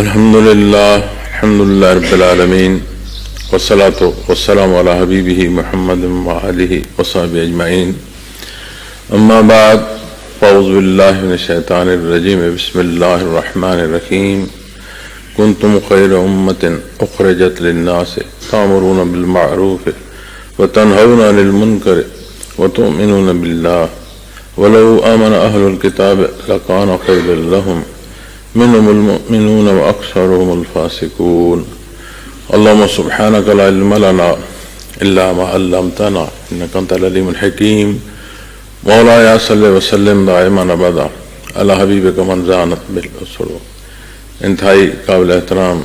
الحمدللہ رب العالمین والصلاة والسلام علی حبیبہ محمد وآلہ وصحبہ اجمعین اما بعد فاعوذ باللہ من الشیطان الرجیم بسم اللہ الرحمن الرحیم کنتم خیر امت اخرجت للناس تأمرون بالمعروف وتنہون عن المنکر وتؤمنون باللہ ولو آمن اہل الکتاب لکان خیر لہم منهم المؤمنون وأكثرهم الفاسقون اللهم سبحانك لا علم لنا إلا ما علمتنا إنك أنت العليم الحكيم مولاي صل وسلم دائما أبدا على حبيبك من زانت بالأسر. انتہائی قابل احترام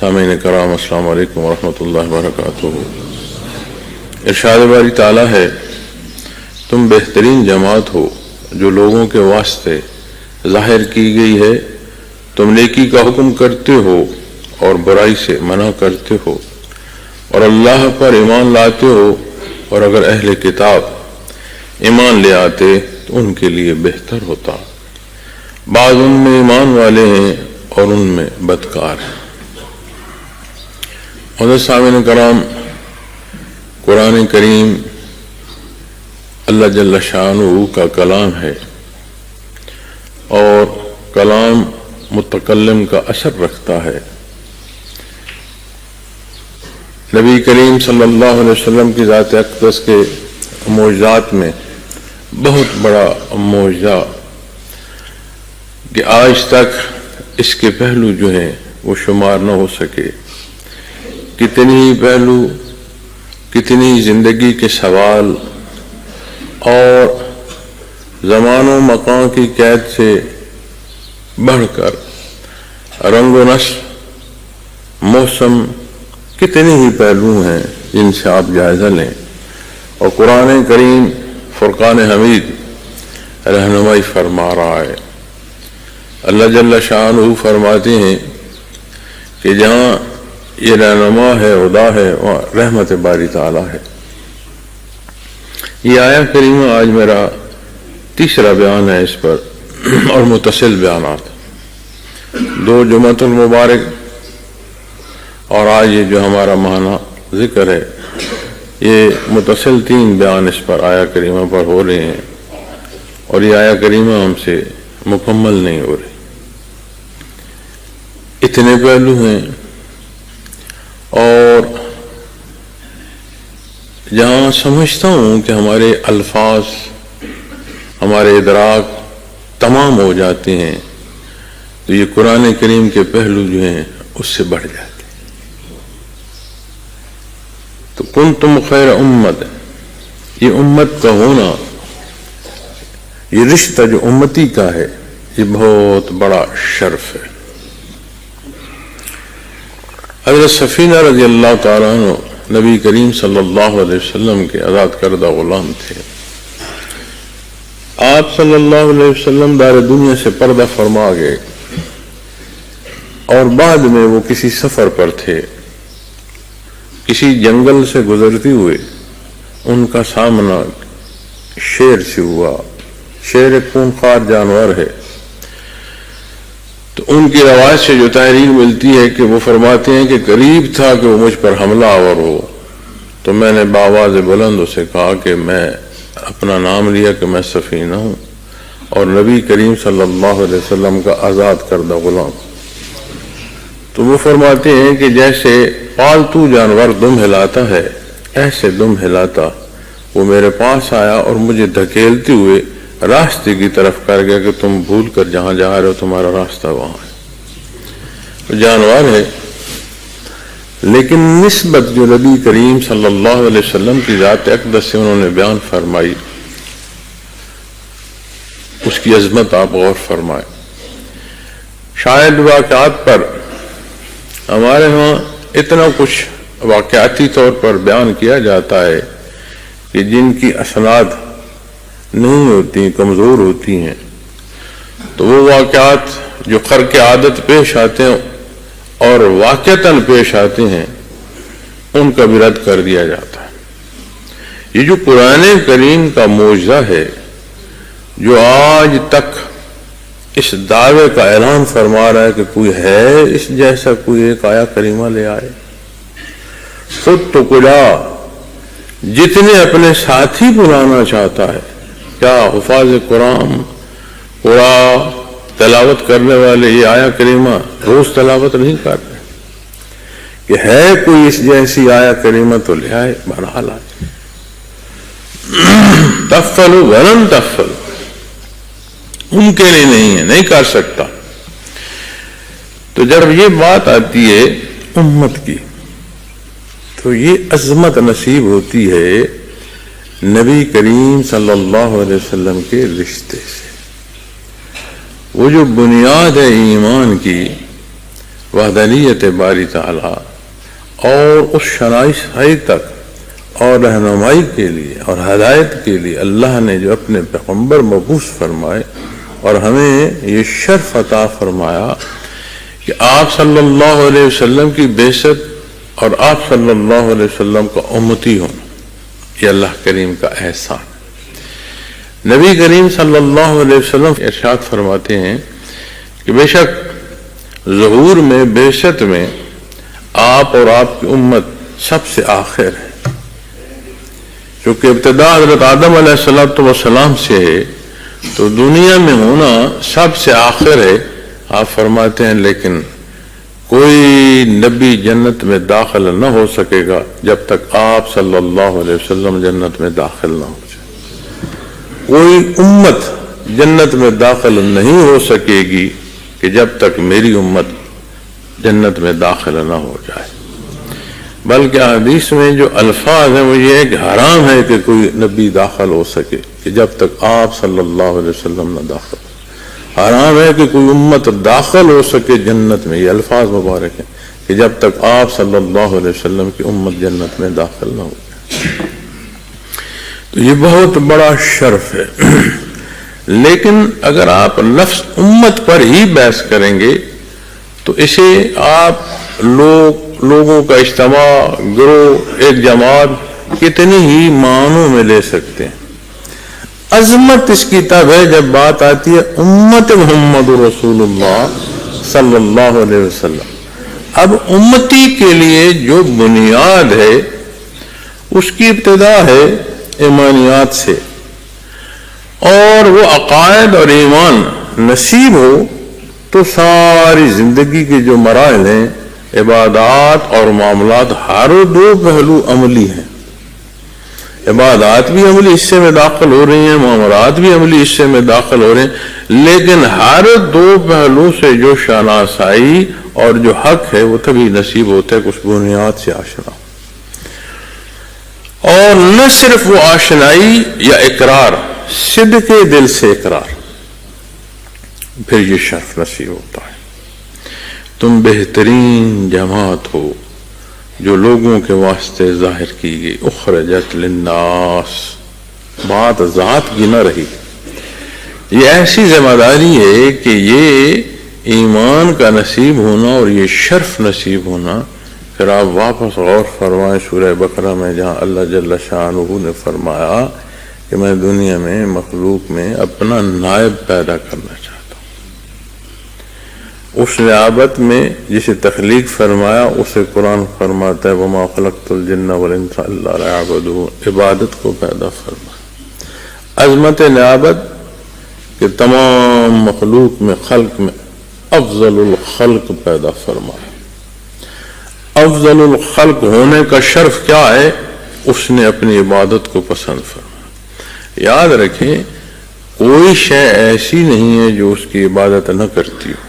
سامعین کرام، السلام علیکم ورحمۃ اللہ وبرکاتہ. ارشاد باری تعالیٰ ہے، تم بہترین جماعت ہو جو لوگوں کے واسطے ظاہر کی گئی ہے. تم نیکی کا حکم کرتے ہو اور برائی سے منع کرتے ہو اور اللہ پر ایمان لاتے ہو، اور اگر اہل کتاب ایمان لے آتے تو ان کے لیے بہتر ہوتا. بعض ان میں ایمان والے ہیں اور ان میں بدکار ہیں. حضرت سامعین کرام، قرآن کریم اللہ جل شانہ کا کلام ہے، اور کلام متکلم کا اثر رکھتا ہے. نبی کریم صلی اللہ علیہ وسلم کی ذات اقدس کے معجزات میں بہت بڑا معجزہ کہ آج تک اس کے پہلو جو ہیں وہ شمار نہ ہو سکے. کتنی پہلو، کتنی زندگی کے سوال اور زمان و مکان کی قید سے بڑھ کر رنگ و نسل، موسم، کتنے ہی پہلو ہیں جن سے آپ جائزہ لیں. اور قرآن کریم فرقان حمید رہنمائی فرما رہا ہے. اللہ جل شانہ فرماتے ہیں کہ جہاں یہ رہنما ہے، ہدا ہے، وہاں رحمت باری تعالیٰ ہے. یہ آیہ کریمہ آج میرا تیسرا بیان ہے اس پر، اور متصل بیانات، دو جمعۃ المبارک اور آج یہ جو ہمارا ماہانہ ذکر ہے، یہ متصل 3 بیان اس پر آیہ کریمہ پر ہو رہے ہیں، اور یہ آیہ کریمہ ہم سے مکمل نہیں ہو رہی. اتنے پہلو ہیں، اور جہاں سمجھتا ہوں کہ ہمارے الفاظ، ہمارے ادراک تمام ہو جاتے ہیں، تو یہ قرآن کریم کے پہلو جو ہیں اس سے بڑھ جاتے ہیں. تو کنتم خیر امت، یہ امت کا ہونا، یہ رشتہ جو امتی کا ہے، یہ بہت بڑا شرف ہے. حضرت سفینہ رضی اللہ تعالیٰ عنہ نبی کریم صلی اللہ علیہ وسلم کے آزاد کردہ غلام تھے. آپ صلی اللہ علیہ وسلم دار دنیا سے پردہ فرما گئے، اور بعد میں وہ کسی سفر پر تھے. کسی جنگل سے گزرتے ہوئے ان کا سامنا شیر سے ہوا. شیر ایک خونخوار جانور ہے. تو ان کی روایت سے جو تحریر ملتی ہے کہ وہ فرماتے ہیں کہ قریب تھا کہ وہ مجھ پر حملہ آور ہو، تو میں نے بآواز بلند اسے کہا کہ میں اپنا نام لیا کہ میں سفینہ ہوں اور نبی کریم صلی اللہ علیہ وسلم کا آزاد کردہ غلام. تو وہ فرماتے ہیں کہ جیسے پالتو جانور دم ہلاتا ہے، ایسے دم ہلاتا وہ میرے پاس آیا اور مجھے دھکیلتے ہوئے راستے کی طرف کر گیا کہ تم بھول کر جہاں جا رہے ہو تمہارا راستہ وہاں ہے. تو جانور ہے، لیکن نسبت جو نبی کریم صلی اللہ علیہ وسلم کی ذات اقدس سے انہوں نے بیان فرمائی، اس کی عظمت آپ غور فرمائیں. شاید واقعات پر ہمارے ہاں اتنا کچھ واقعاتی طور پر بیان کیا جاتا ہے کہ جن کی اسناد نہیں ہوتی، کمزور ہوتی ہیں. تو وہ واقعات جو خرق عادت پیش آتے ہیں اور واقعتاً پیش آتے ہیں، ان کا بھی رد کر دیا جاتا ہے. یہ جو قرآن کریم کا معجزہ ہے، جو آج تک اس دعوے کا اعلان فرما رہا ہے کہ کوئی ہے اس جیسا، کوئی ایک آیا کریمہ لے آئے. خود تو کجا جتنے اپنے ساتھی بلانا چاہتا ہے، کیا حفاظ قرآن تلاوت کرنے والے یہ آیا کریمہ روز تلاوت نہیں کر رہے کہ ہے کوئی اس جیسی آیا کریمہ تو لے آئے. بہرحال آئے تفلو ورن تفلو، ان کے لیے نہیں ہے، نہیں کر سکتا. تو جب یہ بات آتی ہے امت کی تو یہ عظمت نصیب ہوتی ہے نبی کریم صلی اللہ علیہ وسلم کے رشتے سے. وہ جو بنیاد ہے ایمان کی، وحدانیت باری تعالی، اور اس شناسی تک اور رہنمائی کے لیے اور ہدایت کے لیے اللہ نے جو اپنے پیغمبر مبعوث فرمائے اور ہمیں یہ شرف عطا فرمایا کہ آپ صلی اللہ علیہ وسلم کی بعثت اور آپ صلی اللہ علیہ وسلم کا امتی ہونا، یہ اللہ کریم کا احسان. نبی کریم صلی اللہ علیہ وسلم ارشاد فرماتے ہیں کہ بے شک ظہور میں، بعثت میں آپ اور آپ کی امت سب سے آخر ہے. چونکہ ابتدا حضرت آدم علیہ السلام سے ہے تو دنیا میں ہونا سب سے آخر ہے. آپ فرماتے ہیں لیکن کوئی نبی جنت میں داخل نہ ہو سکے گا جب تک آپ صلی اللہ علیہ وسلم جنت میں داخل نہ ہو جائے. کوئی امت جنت میں داخل نہیں ہو سکے گی کہ جب تک میری امت جنت میں داخل نہ ہو جائے. بلکہ حدیث میں جو الفاظ ہیں وہ یہ ہے کہ حرام ہے کہ کوئی نبی داخل ہو سکے کہ جب تک آپ صلی اللہ علیہ وسلم نہ داخل ہو. حرام ہے کہ کوئی امت داخل ہو سکے جنت میں، یہ الفاظ مبارک ہیں، کہ جب تک آپ صلی اللہ علیہ وسلم کی امت جنت میں داخل نہ ہو جائے. تو یہ بہت بڑا شرف ہے. لیکن اگر آپ نفس امت پر ہی بحث کریں گے تو اسے آپ لوگوں کا اجتماع، گروہ، ایک جماعت کتنی ہی معنوں میں لے سکتے ہیں. عظمت اس کی تب ہے جب بات آتی ہے امت محمد رسول اللہ صلی اللہ علیہ وسلم. اب امتی کے لیے جو بنیاد ہے اس کی ابتدا ہے ایمانیات سے، اور وہ عقائد اور ایمان نصیب ہو تو ساری زندگی کے جو مراحل ہیں، عبادات اور معاملات، ہر دو پہلو عملی ہیں. عبادات بھی عملی حصے میں داخل ہو رہی ہیں، معاملات بھی عملی حصے میں داخل ہو رہے ہیں، لیکن ہر دو پہلو سے جو شناسائی اور جو حق ہے وہ تبھی نصیب ہوتا ہے کہ اس بنیاد سے آشنا. اور نہ صرف وہ آشنائی یا اقرار، صدق دل سے اقرار، پھر یہ شرف نصیب ہوتا ہے. تم بہترین جماعت ہو جو لوگوں کے واسطے ظاہر کی گئی، اخرجت للناس، بات ذات کی نہ رہی. یہ ایسی ذمہ داری ہے کہ یہ ایمان کا نصیب ہونا اور یہ شرف نصیب ہونا. پھر آپ واپس غور فرمائیں سورہ بقرہ میں جہاں اللہ جل شانہ نے فرمایا کہ میں دنیا میں مخلوق میں اپنا نائب پیدا کرنا چاہتا ہوں. اس نیابت میں جسے تخلیق فرمایا اسے قرآن فرماتا ہے وما خلقت الجن والانس الا ليعبدون، عبادت کو پیدا فرمایا. عظمت نیابت کہ تمام مخلوق میں، خلق میں افضل الخلق پیدا فرمایا. افضل الخلق ہونے کا شرف کیا ہے؟ اس نے اپنی عبادت کو پسند فرمایا. یاد رکھیں کوئی شے ایسی نہیں ہے جو اس کی عبادت نہ کرتی ہو،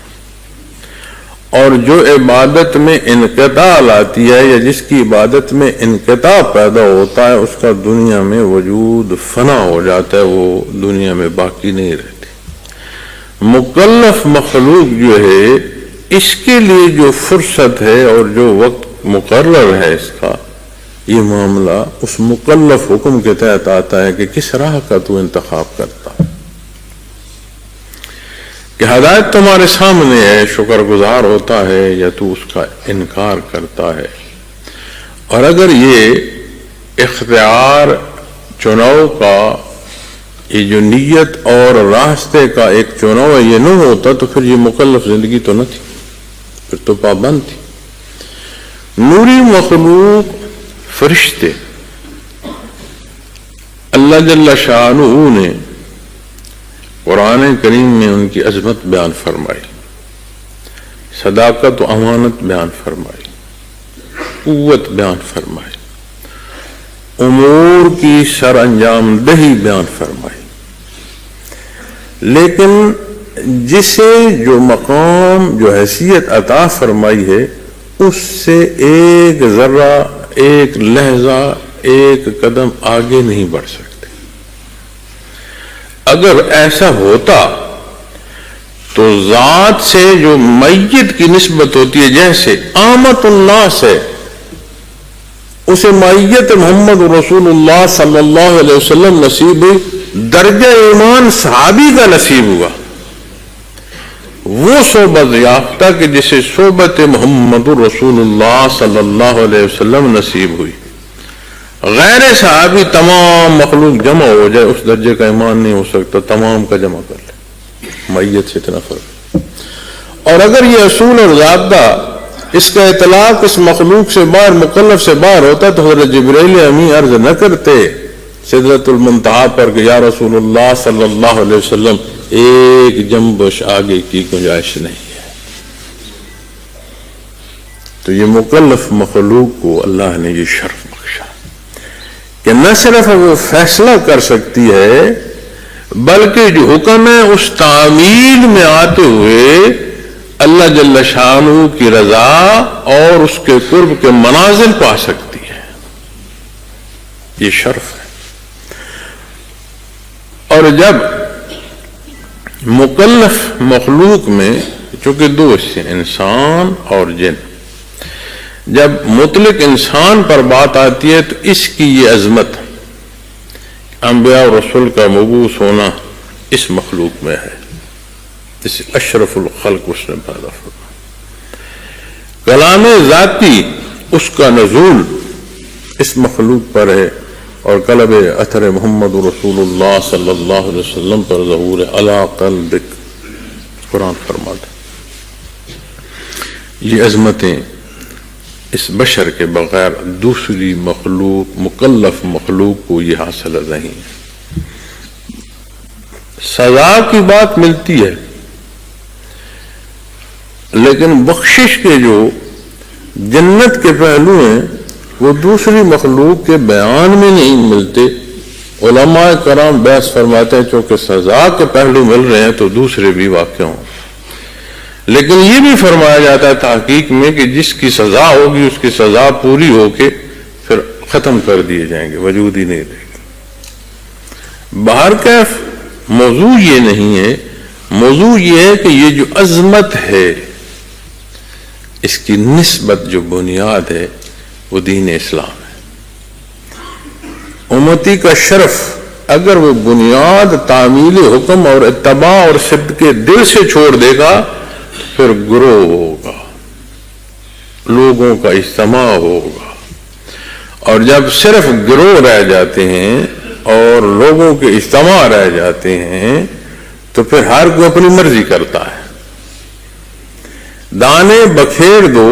اور جو عبادت میں انقطاع لاتی ہے یا جس کی عبادت میں انقطاع پیدا ہوتا ہے اس کا دنیا میں وجود فنا ہو جاتا ہے، وہ دنیا میں باقی نہیں رہتی. مکلف مخلوق جو ہے اس کے لیے جو فرصت ہے اور جو وقت مقرر ہے اس کا، یہ معاملہ اس مکلف حکم کے تحت آتا ہے کہ کس راہ کا تو انتخاب کرتا کہ ہدایت تمہارے سامنے ہے، شکر گزار ہوتا ہے یا تو اس کا انکار کرتا ہے. اور اگر یہ اختیار چناؤ کا یہ جو نیت اور راستے کا ایک چناؤ یہ نہ ہوتا تو پھر یہ مکلف زندگی تو نہ تھی، پھر تو پابند تھی۔ نوری مخلوق فرشتے اللہ جل شانہ نے قرآن کریم میں ان کی عظمت بیان فرمائی، صداقت و امانت بیان فرمائی، قوت بیان فرمائی، امور کی سر انجام دہی بیان فرمائی، لیکن جسے جو مقام جو حیثیت عطا فرمائی ہے اس سے ایک ذرہ، ایک لحظہ، ایک قدم آگے نہیں بڑھ سکتے۔ اگر ایسا ہوتا تو ذات سے جو میت کی نسبت ہوتی ہے، جیسے آمت الناس ہے، اسے میت محمد رسول اللہ صلی اللہ علیہ وسلم نصیب ہوئی، درجہ ایمان صحابی کا نصیب ہوا، وہ صحبت یافتہ کہ جسے صحبت محمد رسول اللہ صلی اللہ علیہ وسلم نصیب ہوئی۔ غیر صحابی تمام مخلوق جمع ہو جائے اس درجے کا ایمان نہیں ہو سکتا، تمام کا جمع کر لے، میت سے اتنا فرق۔ اور اگر یہ اصول اور ضابطہ اس کا اطلاق اس مخلوق سے باہر، مکلف سے باہر ہوتا تو حضرت جبرائیل امی عرض نہ کرتے سدرۃ المنتہا پر کہ یا رسول اللہ صلی اللہ علیہ وسلم ایک جنبش آگے کی گنجائش نہیں ہے۔ تو یہ مکلف مخلوق کو اللہ نے یہ شرف بخشا کہ نہ صرف وہ فیصلہ کر سکتی ہے بلکہ جو حکم ہے اس تعمیل میں آتے ہوئے اللہ جل شانہ کی رضا اور اس کے قرب کے منازل پا سکتی ہے۔ یہ شرف ہے۔ اور جب مکلف مخلوق میں چونکہ دو حصے انسان اور جن، جب مطلق انسان پر بات آتی ہے تو اس کی یہ عظمت انبیاء اور رسول کا مبعوث ہونا اس مخلوق میں ہے، اس اشرف الخلق اس نے پیدا فرمایا۔ کلام ذاتی اس کا نزول اس مخلوق پر ہے، اور قلب اثر محمد رسول اللہ صلی اللہ علیہ وسلم پر ظہور علی قلبک، قرآن فرماتا ہے۔ یہ عظمتیں اس بشر کے بغیر دوسری مخلوق، مکلف مخلوق کو یہ حاصل نہیں ہے۔ سزا کی بات ملتی ہے لیکن بخشش کے جو جنت کے پہلو ہیں وہ دوسری مخلوق کے بیان میں نہیں ملتے۔ علماء کرام بحث فرماتے ہیں چونکہ سزا کے پہلو مل رہے ہیں تو دوسرے بھی واقع ہوں، لیکن یہ بھی فرمایا جاتا ہے تحقیق میں کہ جس کی سزا ہوگی اس کی سزا پوری ہو کے پھر ختم کر دیے جائیں گے، وجود ہی نہیں رہے گا۔ بہرکیف موضوع یہ نہیں ہے، موضوع یہ ہے کہ یہ جو عظمت ہے اس کی نسبت جو بنیاد ہے وہ دین اسلام ہے۔ امتی کا شرف اگر وہ بنیاد تعمیل حکم اور اتباع اور صدق دل سے چھوڑ دے گا پھر گروہ ہوگا، لوگوں کا اجتماع ہوگا، اور جب صرف گروہ رہ جاتے ہیں اور لوگوں کے اجتماع رہ جاتے ہیں تو پھر ہر کوئی اپنی مرضی کرتا ہے۔ دانے بکھیر دو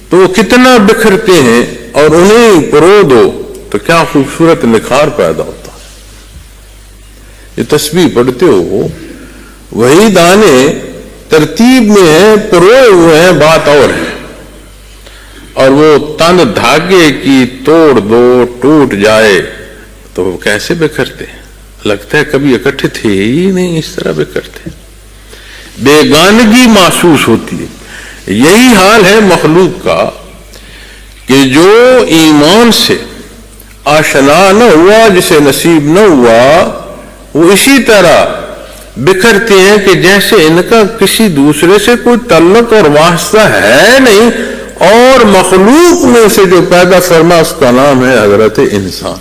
تو وہ کتنا بکھرتے ہیں اور انہیں پرو دو تو کیا خوبصورت نکھار پیدا ہوتا ہے۔ یہ تسبیح پڑھتے ہو، وہی دانے ترتیب میں ہیں، پروئے ہوئے ہیں، بات اور ہے، اور وہ تن دھاگے کی توڑ دو ٹوٹ جائے تو وہ کیسے بکھرتے ہیں؟ لگتا ہے کبھی اکٹھے تھے ہی نہیں، اس طرح بکھرتے ہیں، بیگانگی محسوس ہوتی ہے۔ یہی حال ہے مخلوق کا کہ جو ایمان سے آشنا نہ ہوا، جسے نصیب نہ ہوا، وہ اسی طرح بکھرتے ہیں کہ جیسے ان کا کسی دوسرے سے کوئی تعلق اور واسطہ ہے نہیں، اور مخلوق میں سے جو پیدا فرما اس کا نام ہے حضرت انسان،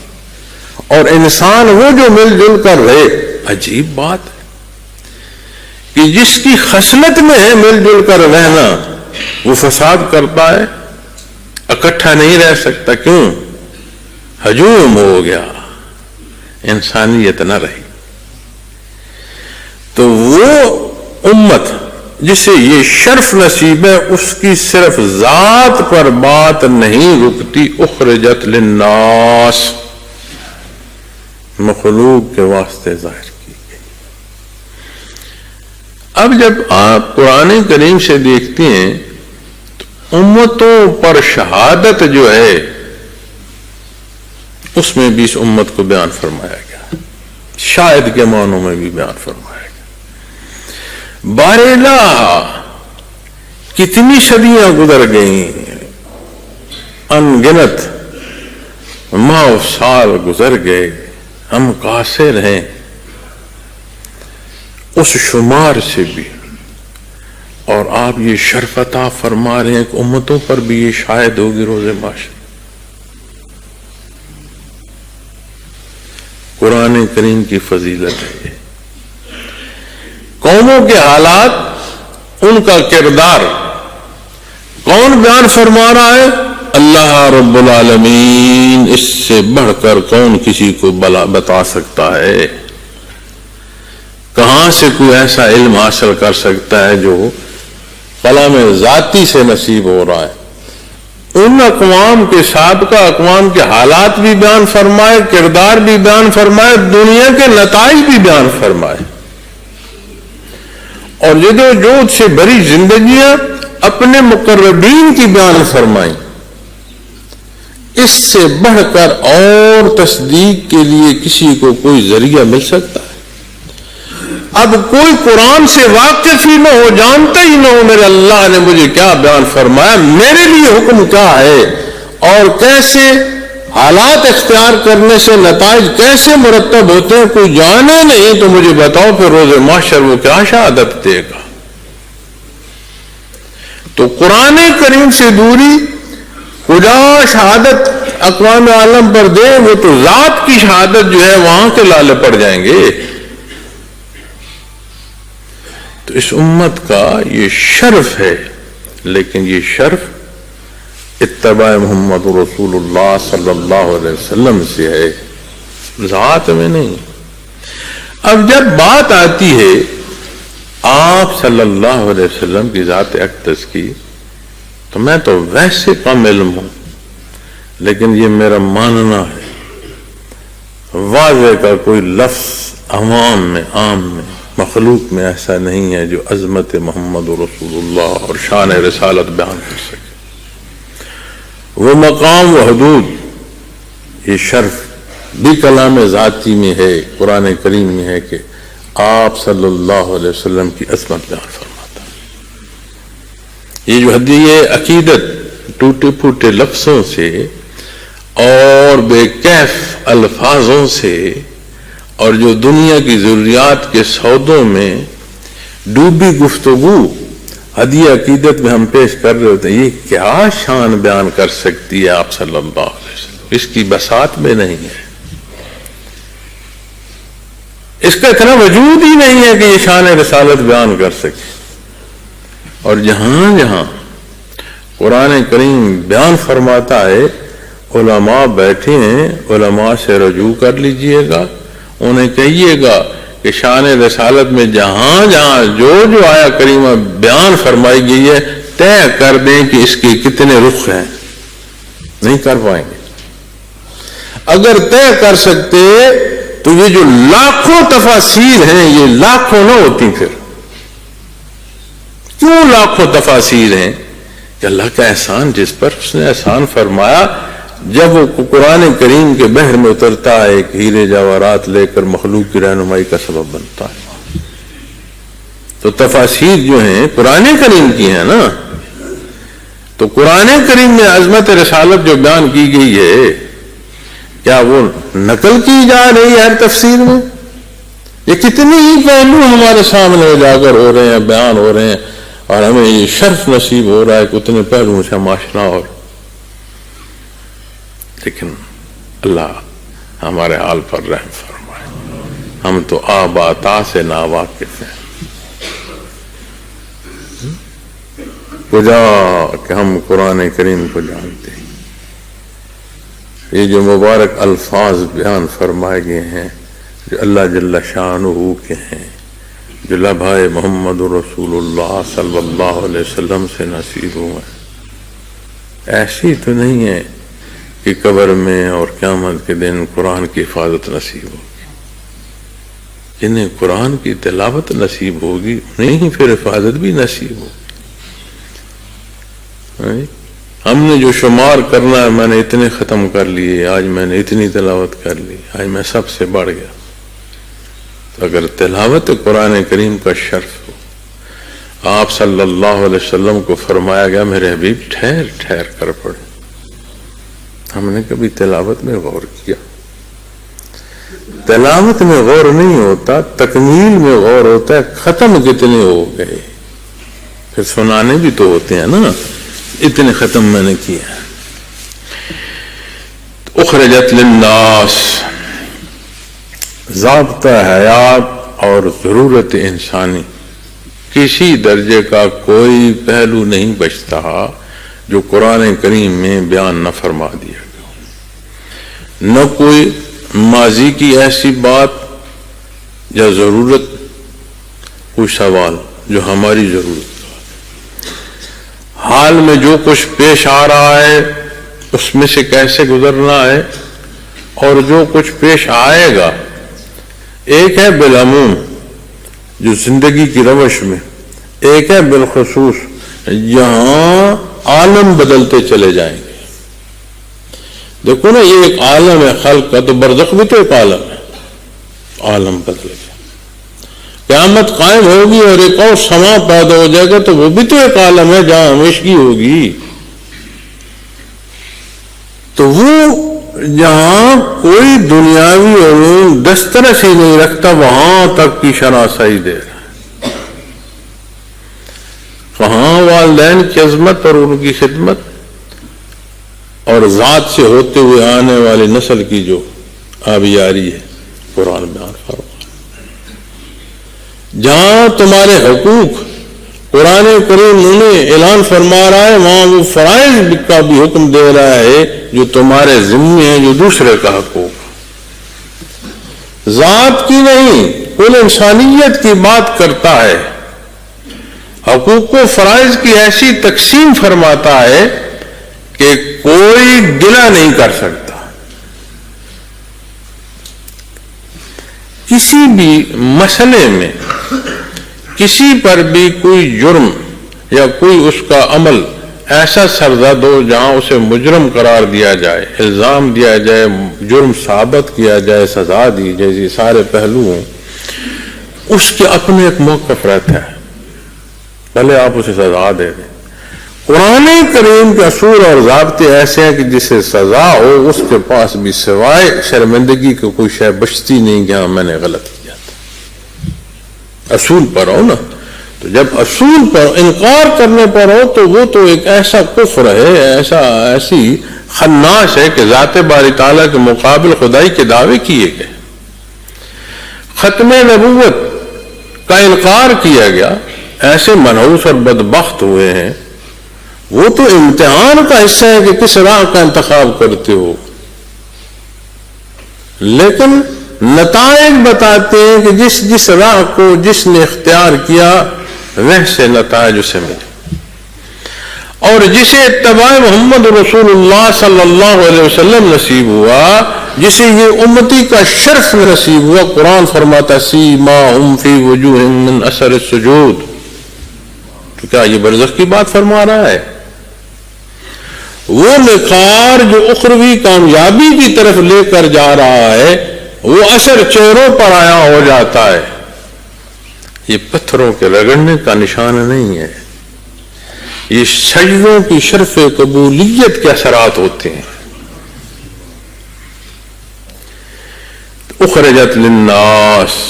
اور انسان وہ جو مل جل کر رہے۔ عجیب بات ہے کہ جس کی خصلت میں ہے مل جل کر رہنا وہ فساد کرتا ہے، اکٹھا نہیں رہ سکتا۔ کیوں؟ ہجوم ہو گیا، انسانیت نہ رہی۔ تو وہ امت جسے یہ شرف نصیب ہے اس کی صرف ذات پر بات نہیں رکتی، اخرجت للناس، مخلوق کے واسطے ظاہر کی گئی۔ اب جب آپ قرآن کریم سے دیکھتے ہیں تو امتوں پر شہادت جو ہے اس میں بھی اس امت کو بیان فرمایا گیا، شاہد کے معنوں میں بھی بیان فرمایا گیا۔ بارلا کتنی صدیاں گزر گئیں، ان گنت ماہ و سال گزر گئے، ہم قاصر ہیں اس شمار سے بھی، اور آپ یہ شرف عطا فرما رہے ہیں کہ امتوں پر بھی یہ شاہد ہوگی روز محشر۔ قرآن کریم کی فضیلت ہے، قوموں کے حالات، ان کا کردار کون بیان فرما رہا ہے؟ اللہ رب العالمین۔ اس سے بڑھ کر کون کسی کو بتا سکتا ہے؟ کہاں سے کوئی ایسا علم حاصل کر سکتا ہے جو کلام ذاتی سے نصیب ہو رہا ہے؟ ان اقوام کے سابقہ اقوام کے حالات بھی بیان فرمائے، کردار بھی بیان فرمائے، دنیا کے نتائج بھی بیان فرمائے، اور جدوجہد سے بھری زندگیاں اپنے مقربین کی بیان فرمائیں۔ اس سے بڑھ کر اور تصدیق کے لیے کسی کو کوئی ذریعہ مل سکتا ہے؟ اب کوئی قرآن سے واقف ہی نہ ہو، جانتا ہی نہ ہو میرے اللہ نے مجھے کیا بیان فرمایا، میرے لیے حکم کیا ہے، اور کیسے حالات اختیار کرنے سے نتائج کیسے مرتب ہوتے ہیں، کوئی جانے نہیں تو مجھے بتاؤ پھر روز محشر وہ کیا شہادت دے گا؟ تو قرآن کریم سے دوری خدا شہادت اقوام عالم پر دے، وہ تو ذات کی شہادت جو ہے وہاں کے لالے پڑ جائیں گے۔ تو اس امت کا یہ شرف ہے، لیکن یہ شرف اتباع محمد رسول اللہ صلی اللہ علیہ وسلم سے ہے، ذات میں نہیں۔ اب جب بات آتی ہے آپ صلی اللہ علیہ وسلم کی ذات اقدس کی، تو میں تو ویسے کم علم ہوں، لیکن یہ میرا ماننا ہے واضح کا کوئی لفظ عوام میں، عام میں، مخلوق میں ایسا نہیں ہے جو عظمت محمد رسول اللہ اور شان رسالت بیان کر سکے۔ وہ مقام و حدود، یہ شرف بھی کلام ذاتی میں ہے، قرآن کریم میں ہے کہ آپ صلی اللہ علیہ وسلم کی عظمت بیان فرماتا ہے۔ یہ جو ہدیہ عقیدت ٹوٹے پھوٹے لفظوں سے اور بے کیف الفاظوں سے اور جو دنیا کی ضروریات کے سودوں میں ڈوبی گفتگو ہدیہ عقیدت میں ہم پیش کر رہے ہوتے ہیں، یہ کیا شان بیان کر سکتی ہے آپ صلی اللہ علیہ وسلم؟ اس کی بساط میں نہیں ہے، اس کا اتنا وجود ہی نہیں ہے کہ یہ شان رسالت بیان کر سکے۔ اور جہاں جہاں قرآن کریم بیان فرماتا ہے، علماء بیٹھے ہیں، علماء سے رجوع کر لیجئے گا، انہیں کہیے گا کہ شان رسالت میں جہاں جہاں جو جو آیا کریمہ بیان فرمائی گئی ہے طے کر دیں کہ اس کے کتنے رخ ہیں۔ نہیں کر پائیں گے۔ اگر طے کر سکتے تو یہ جو لاکھوں تفاسیر ہیں یہ لاکھوں نہ ہوتی، پھر کیوں لاکھوں تفاسیر ہیں؟ کہ اللہ کا احسان جس پر اس نے احسان فرمایا، جب وہ قرآن کریم کے بحر میں اترتا ہے ایک ہیرے جواہرات لے کر مخلوق کی رہنمائی کا سبب بنتا ہے۔ تو تفاسیر جو ہیں قرآن کریم کی ہیں نا، تو قرآن کریم میں عظمت رسالت جو بیان کی گئی ہے، کیا وہ نقل کی جا رہی ہے ہر تفسیر میں؟ یہ کتنی ہی پہلو ہمارے سامنے اجاگر ہو رہے ہیں، بیان ہو رہے ہیں، اور ہمیں یہ شرف نصیب ہو رہا ہے کہ اتنے پہلوؤں سے ہم آشنا ہو۔ لیکن اللہ ہمارے حال پر رحم فرمائے، ہم تو آباتا سے ناواقف ہیں۔ کجا کہ ہم قرآن کریم کو جانتے ہیں۔ یہ جو مبارک الفاظ بیان فرمائے گئے ہیں جو اللہ جل شانہ کے ہیں، جو لبھائے محمد رسول اللہ صلی اللہ علیہ وسلم سے نصیب ہوئے، ایسی تو نہیں ہے کہ قبر میں اور قیامت کے دن قرآن کی حفاظت نصیب ہوگی۔ جنہیں قرآن کی تلاوت نصیب ہوگی انہیں ہی پھر حفاظت بھی نصیب ہوگی۔ ہم نے جو شمار کرنا ہے، میں نے اتنے ختم کر لیے، آج میں نے اتنی تلاوت کر لی، آج میں سب سے بڑھ گیا۔ تو اگر تلاوت قرآن کریم کا شرف ہو، آپ صلی اللہ علیہ وسلم کو فرمایا گیا میرے حبیب ٹھہر ٹھہر کر پڑھے، ہم نے کبھی تلاوت میں غور کیا؟ تلاوت میں غور نہیں ہوتا، تکمیل میں غور ہوتا ہے، ختم کتنے ہو گئے، پھر سنانے بھی تو ہوتے ہیں نا، اتنے ختم میں نے کیا۔ اخرجت للناس، ضابطہ حیات اور ضرورت انسانی، کسی درجے کا کوئی پہلو نہیں بچتا جو قرآن کریم میں بیان نہ فرما دیا گیا، نہ کوئی ماضی کی ایسی بات یا ضرورت، کوئی سوال جو ہماری ضرورت، حال میں جو کچھ پیش آ رہا ہے اس میں سے کیسے گزرنا ہے، اور جو کچھ پیش آئے گا۔ ایک ہے بالعموم جو زندگی کی روش میں، ایک ہے بالخصوص یہاں عالم بدلتے چلے جائیں گے۔ دیکھو نا، یہ ایک عالم ہے خلق کا، تو برزخ بھی تو ایک عالم ہے، عالم بدل گیا۔ قیامت قائم ہوگی اور ایک اور سما پیدا ہو جائے گا، تو وہ بھی تو ایک عالم ہے جہاں ہمیشگی ہوگی۔ تو وہ جہاں کوئی دنیاوی علوم دسترس ہی نہیں رکھتا، وہاں تک کی شناسائی دے رہا ہے۔ وہاں والدین کی عظمت اور ان کی خدمت اور ذات سے ہوتے ہوئے آنے والی نسل کی جو آبیاری ہے، قرآن بیان فرما۔ جہاں تمہارے حقوق قرآن کریم انہیں اعلان فرما رہا ہے، وہاں وہ فرائض کا بھی حکم دے رہا ہے جو تمہارے ذمے ہیں، جو دوسرے کا حقوق، ذات کی نہیں، کل انسانیت کی بات کرتا ہے۔ حقوق و فرائض کی ایسی تقسیم فرماتا ہے کہ کوئی گلہ نہیں کر سکتا۔ کسی بھی مسئلے میں کسی پر بھی کوئی جرم یا کوئی اس کا عمل ایسا سرزد ہو جہاں اسے مجرم قرار دیا جائے، الزام دیا جائے، جرم ثابت کیا جائے، سزا دی جائے، یہ سارے پہلو ہوں، اس کے اپنے ایک موقف رہتا ہے، بھلے آپ اسے سزا دے دیں۔ قرآن کریم کے اصول اور ضابطے ایسے ہیں کہ جسے سزا ہو اس کے پاس بھی سوائے شرمندگی کے کوئی شے بچتی نہیں کہ ہاں میں نے غلط کیا تھا۔ اصول پر ہو نا، تو جب اصول پر انکار کرنے پر ہو تو وہ تو ایک ایسا کفر ہے، ایسی خناس ہے کہ ذات باری تعالیٰ کے مقابل خدائی کے دعوے کیے گئے۔ ختم نبوت کا انکار کیا گیا، ایسے منحوس اور بدبخت ہوئے ہیں۔ وہ تو امتحان کا حصہ ہے کہ کس راہ کا انتخاب کرتے ہو، لیکن نتائج بتاتے ہیں کہ جس راہ کو جس نے اختیار کیا ویسے نتائج اسے ملے، اور جسے اتباع محمد رسول اللہ صلی اللہ علیہ وسلم نصیب ہوا، جسے یہ امتی کا شرف نصیب ہوا، قرآن فرماتا سیماہم فی وجوہہم من اثر السجود۔ تو کیا یہ برزخ کی بات فرما رہا ہے؟ وہ نکھار جو اخروی کامیابی کی طرف لے کر جا رہا ہے، وہ اثر چہروں پر آیا ہو جاتا ہے۔ یہ پتھروں کے رگڑنے کا نشان نہیں ہے، یہ سجدوں کی شرف قبولیت کے اثرات ہوتے ہیں۔ اخرجت للناس،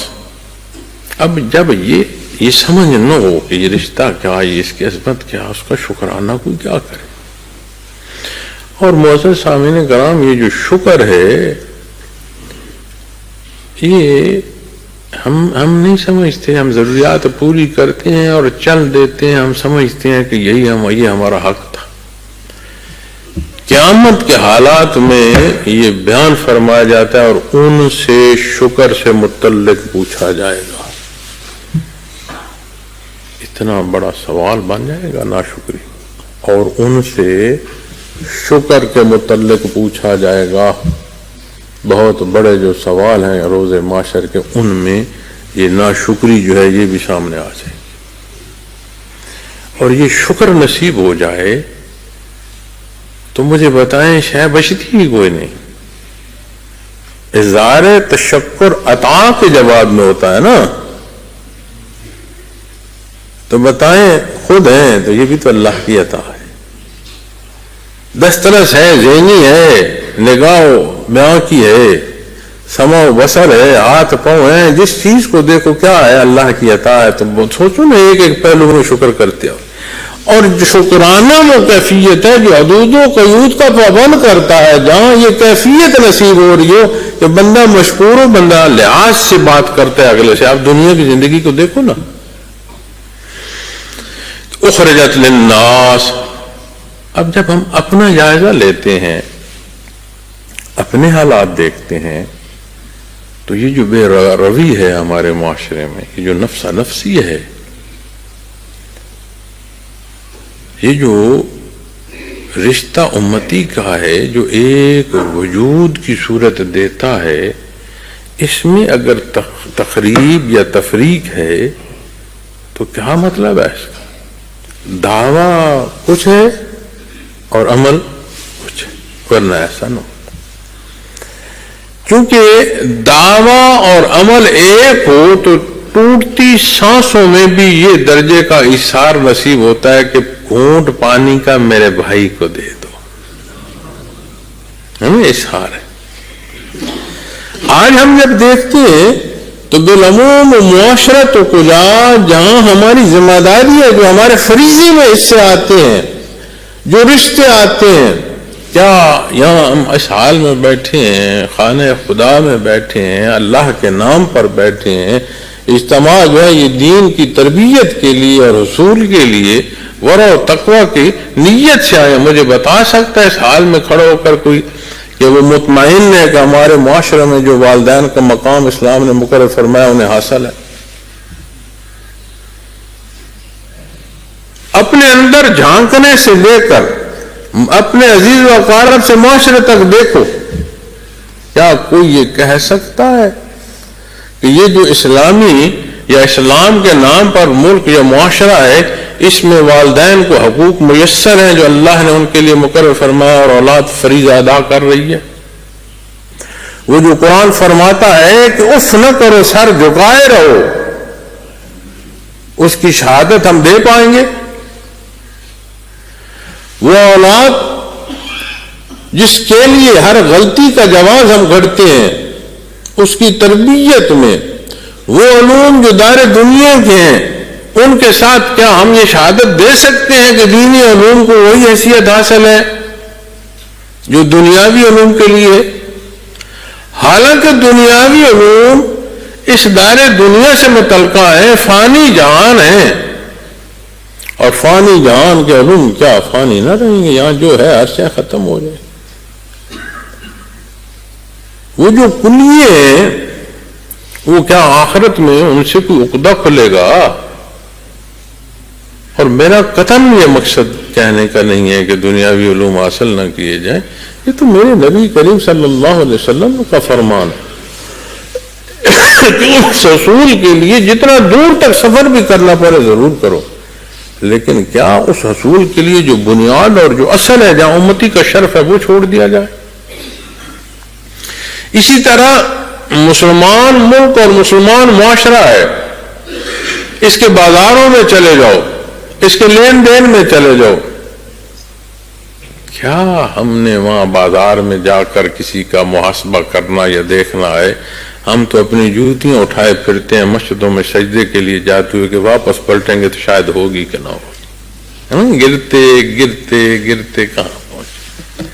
اب جب یہ سمجھ نہ ہو کہ یہ رشتہ کیا ہے، اس کی عظمت کیا، اس کا شکرانہ کوئی کیا کرے۔ اور معزز سامعین کرام، یہ جو شکر ہے یہ ہم نہیں سمجھتے، ہم ضروریات پوری کرتے ہیں اور چل دیتے ہیں، ہم سمجھتے ہیں کہ یہ ہمارا حق تھا۔ قیامت کے حالات میں یہ بیان فرمایا جاتا ہے اور ان سے شکر سے متعلق پوچھا جائے گا۔ اتنا بڑا سوال بن جائے گا ناشکری، اور ان سے شکر کے متعلق پوچھا جائے گا، بہت بڑے جو سوال ہیں روز معاشر کے، ان میں یہ ناشکری جو ہے یہ بھی سامنے آ جائے گی۔ اور یہ شکر نصیب ہو جائے تو مجھے بتائیں شے بچتی ہی کوئی نہیں۔ اظہار تشکر عطا کے جواب میں ہوتا ہے نا، تو بتائیں خود ہیں تو یہ بھی تو اللہ کی عطا ہے، دسترس ہے، ذہنی ہے، نگاہ بیاں کی ہے، سمع و بصر ہے، ہاتھ پاؤں ہیں، جس چیز کو دیکھو کیا ہے اللہ کی عطا ہے۔ تو سوچو نا ایک ایک پہلو میں شکر کرتے ہو، اور جو شکرانہ وہ کیفیت ہے جو حدود و قیود کا پابند کرتا ہے، جہاں یہ کیفیت نصیب ہو رہی ہو کہ بندہ مشکور ہو، بندہ لحاظ سے بات کرتا ہے اگلے سے۔ آپ دنیا کی زندگی کو دیکھو نا، اخرجت للناس۔ اب جب ہم اپنا جائزہ لیتے ہیں، اپنے حالات دیکھتے ہیں، تو یہ جو بے روی ہے ہمارے معاشرے میں، یہ جو نفس نفسی ہے، یہ جو رشتہ امتی کا ہے جو ایک وجود کی صورت دیتا ہے، اس میں اگر تخریب یا تفریق ہے تو کیا مطلب ہے اس کا؟ دعویٰ کچھ ہے اور عمل کچھ ہے، ورنہ ایسا نہ ہو۔ کیونکہ دعویٰ اور عمل ایک ہو تو ٹوٹتی سانسوں میں بھی یہ درجے کا اثار نصیب ہوتا ہے کہ گھونٹ پانی کا میرے بھائی کو دے دو، ہمیں اظہار ہے۔ آج ہم جب دیکھتے ہیں تو بالعموم معاشرت و کجا جہاں ہماری ذمہ داری ہے، جو ہمارے فریضے میں اس سے آتے ہیں، جو رشتے آتے ہیں، کیا یہاں ہم اس حال میں بیٹھے ہیں، خانہ خدا میں بیٹھے ہیں، اللہ کے نام پر بیٹھے ہیں، اجتماع جو ہے یہ دین کی تربیت کے لیے اور حصول کے لیے ورع و تقوی کی نیت سے آئے؟ مجھے بتا سکتا ہے اس حال میں کھڑا ہو کر کوئی کہ وہ مطمئن ہے کہ ہمارے معاشرے میں جو والدین کا مقام اسلام نے مقرر فرمایا انہیں حاصل ہے؟ اپنے اندر جھانکنے سے لے کر اپنے عزیز و اقارب سے معاشرے تک دیکھو، کیا کوئی یہ کہہ سکتا ہے کہ یہ جو اسلامی یا اسلام کے نام پر ملک یا معاشرہ ہے، اس میں والدین کو حقوق میسر ہیں جو اللہ نے ان کے لیے مقرر فرمایا اور اولاد فریضہ ادا کر رہی ہے؟ وہ جو قرآن فرماتا ہے کہ اف نہ کرو، سر جھکائے رہو، اس کی شہادت ہم دے پائیں گے؟ وہ اولاد جس کے لیے ہر غلطی کا جواز ہم گھڑتے ہیں، اس کی تربیت میں وہ علوم جو دار دنیا کے ہیں، ان کے ساتھ کیا ہم یہ شہادت دے سکتے ہیں کہ دینی علوم کو وہی حیثیت حاصل ہے جو دنیاوی علوم کے لیے؟ حالانکہ دنیاوی علوم اس دار دنیا سے متعلقہ ہے، فانی جہان ہے، اور فانی جہان کے علوم کیا فانی نہ رہیں گے؟ یہاں جو ہے ہر شے ختم ہو جائے۔ وہ جو کلیے ہیں وہ کیا آخرت میں ان سے کوئی عقدہ کھلے گا؟ اور میرا قطعاً یہ مقصد کہنے کا نہیں ہے کہ دنیاوی علوم حاصل نہ کیے جائیں، یہ تو میرے نبی کریم صلی اللہ علیہ وسلم کا فرمان ہے کہ اس حصول کے لیے جتنا دور تک سفر بھی کرنا پڑے ضرور کرو، لیکن کیا اس حصول کے لیے جو بنیاد اور جو اصل ہے جہاں امتی کا شرف ہے وہ چھوڑ دیا جائے؟ اسی طرح مسلمان ملک اور مسلمان معاشرہ ہے، اس کے بازاروں میں چلے جاؤ، اس کے لین دین میں چلے جاؤ، کیا ہم نے وہاں بازار میں جا کر کسی کا محاسبہ کرنا یا دیکھنا ہے؟ ہم تو اپنی جوتیاں اٹھائے پھرتے ہیں مسجدوں میں سجدے کے لیے جاتے ہوئے کہ واپس پلٹیں گے تو شاید ہوگی کہ نہ ہوگی، گرتے گرتے گرتے کہاں پہنچے؟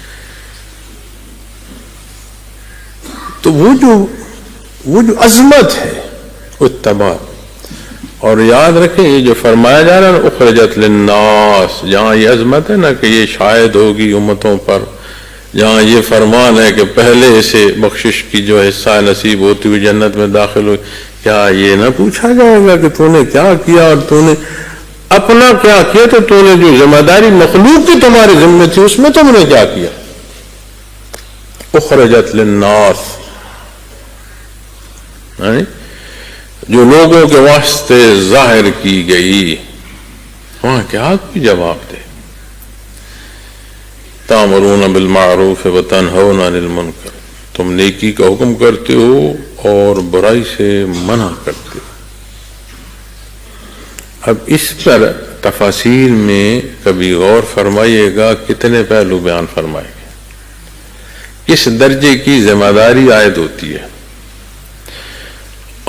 تو وہ جو عظمت ہے اتباع، اور یاد رکھیں یہ جو فرمایا جا رہا ہے اخرجت للناس، جہاں یہ عظمت ہے نا کہ یہ شاید ہوگی امتوں پر، جہاں یہ فرمان ہے کہ پہلے سے بخشش کی جو حصہ نصیب ہوتی ہوئی جنت میں داخل ہوئی، کیا یہ نہ پوچھا جائے گا کہ تو نے کیا کیا اور تو نے اپنا کیا کیا تو تو نے جو ذمہ داری مخلوق کی تمہارے ذمہ تھی اس میں تم نے کیا کیا؟ اخرجت للناس، جو لوگوں کے واسطے ظاہر کی گئی، وہاں کیا کوئی جواب دے؟ تامرون بالمعروف وتنہون عن المنکر، تم نیکی کا حکم کرتے ہو اور برائی سے منع کرتے ہو۔ اب اس پر تفاصیل میں کبھی غور فرمائیے گا، کتنے پہلو بیان فرمائے گے، کس درجے کی ذمہ داری عائد ہوتی ہے،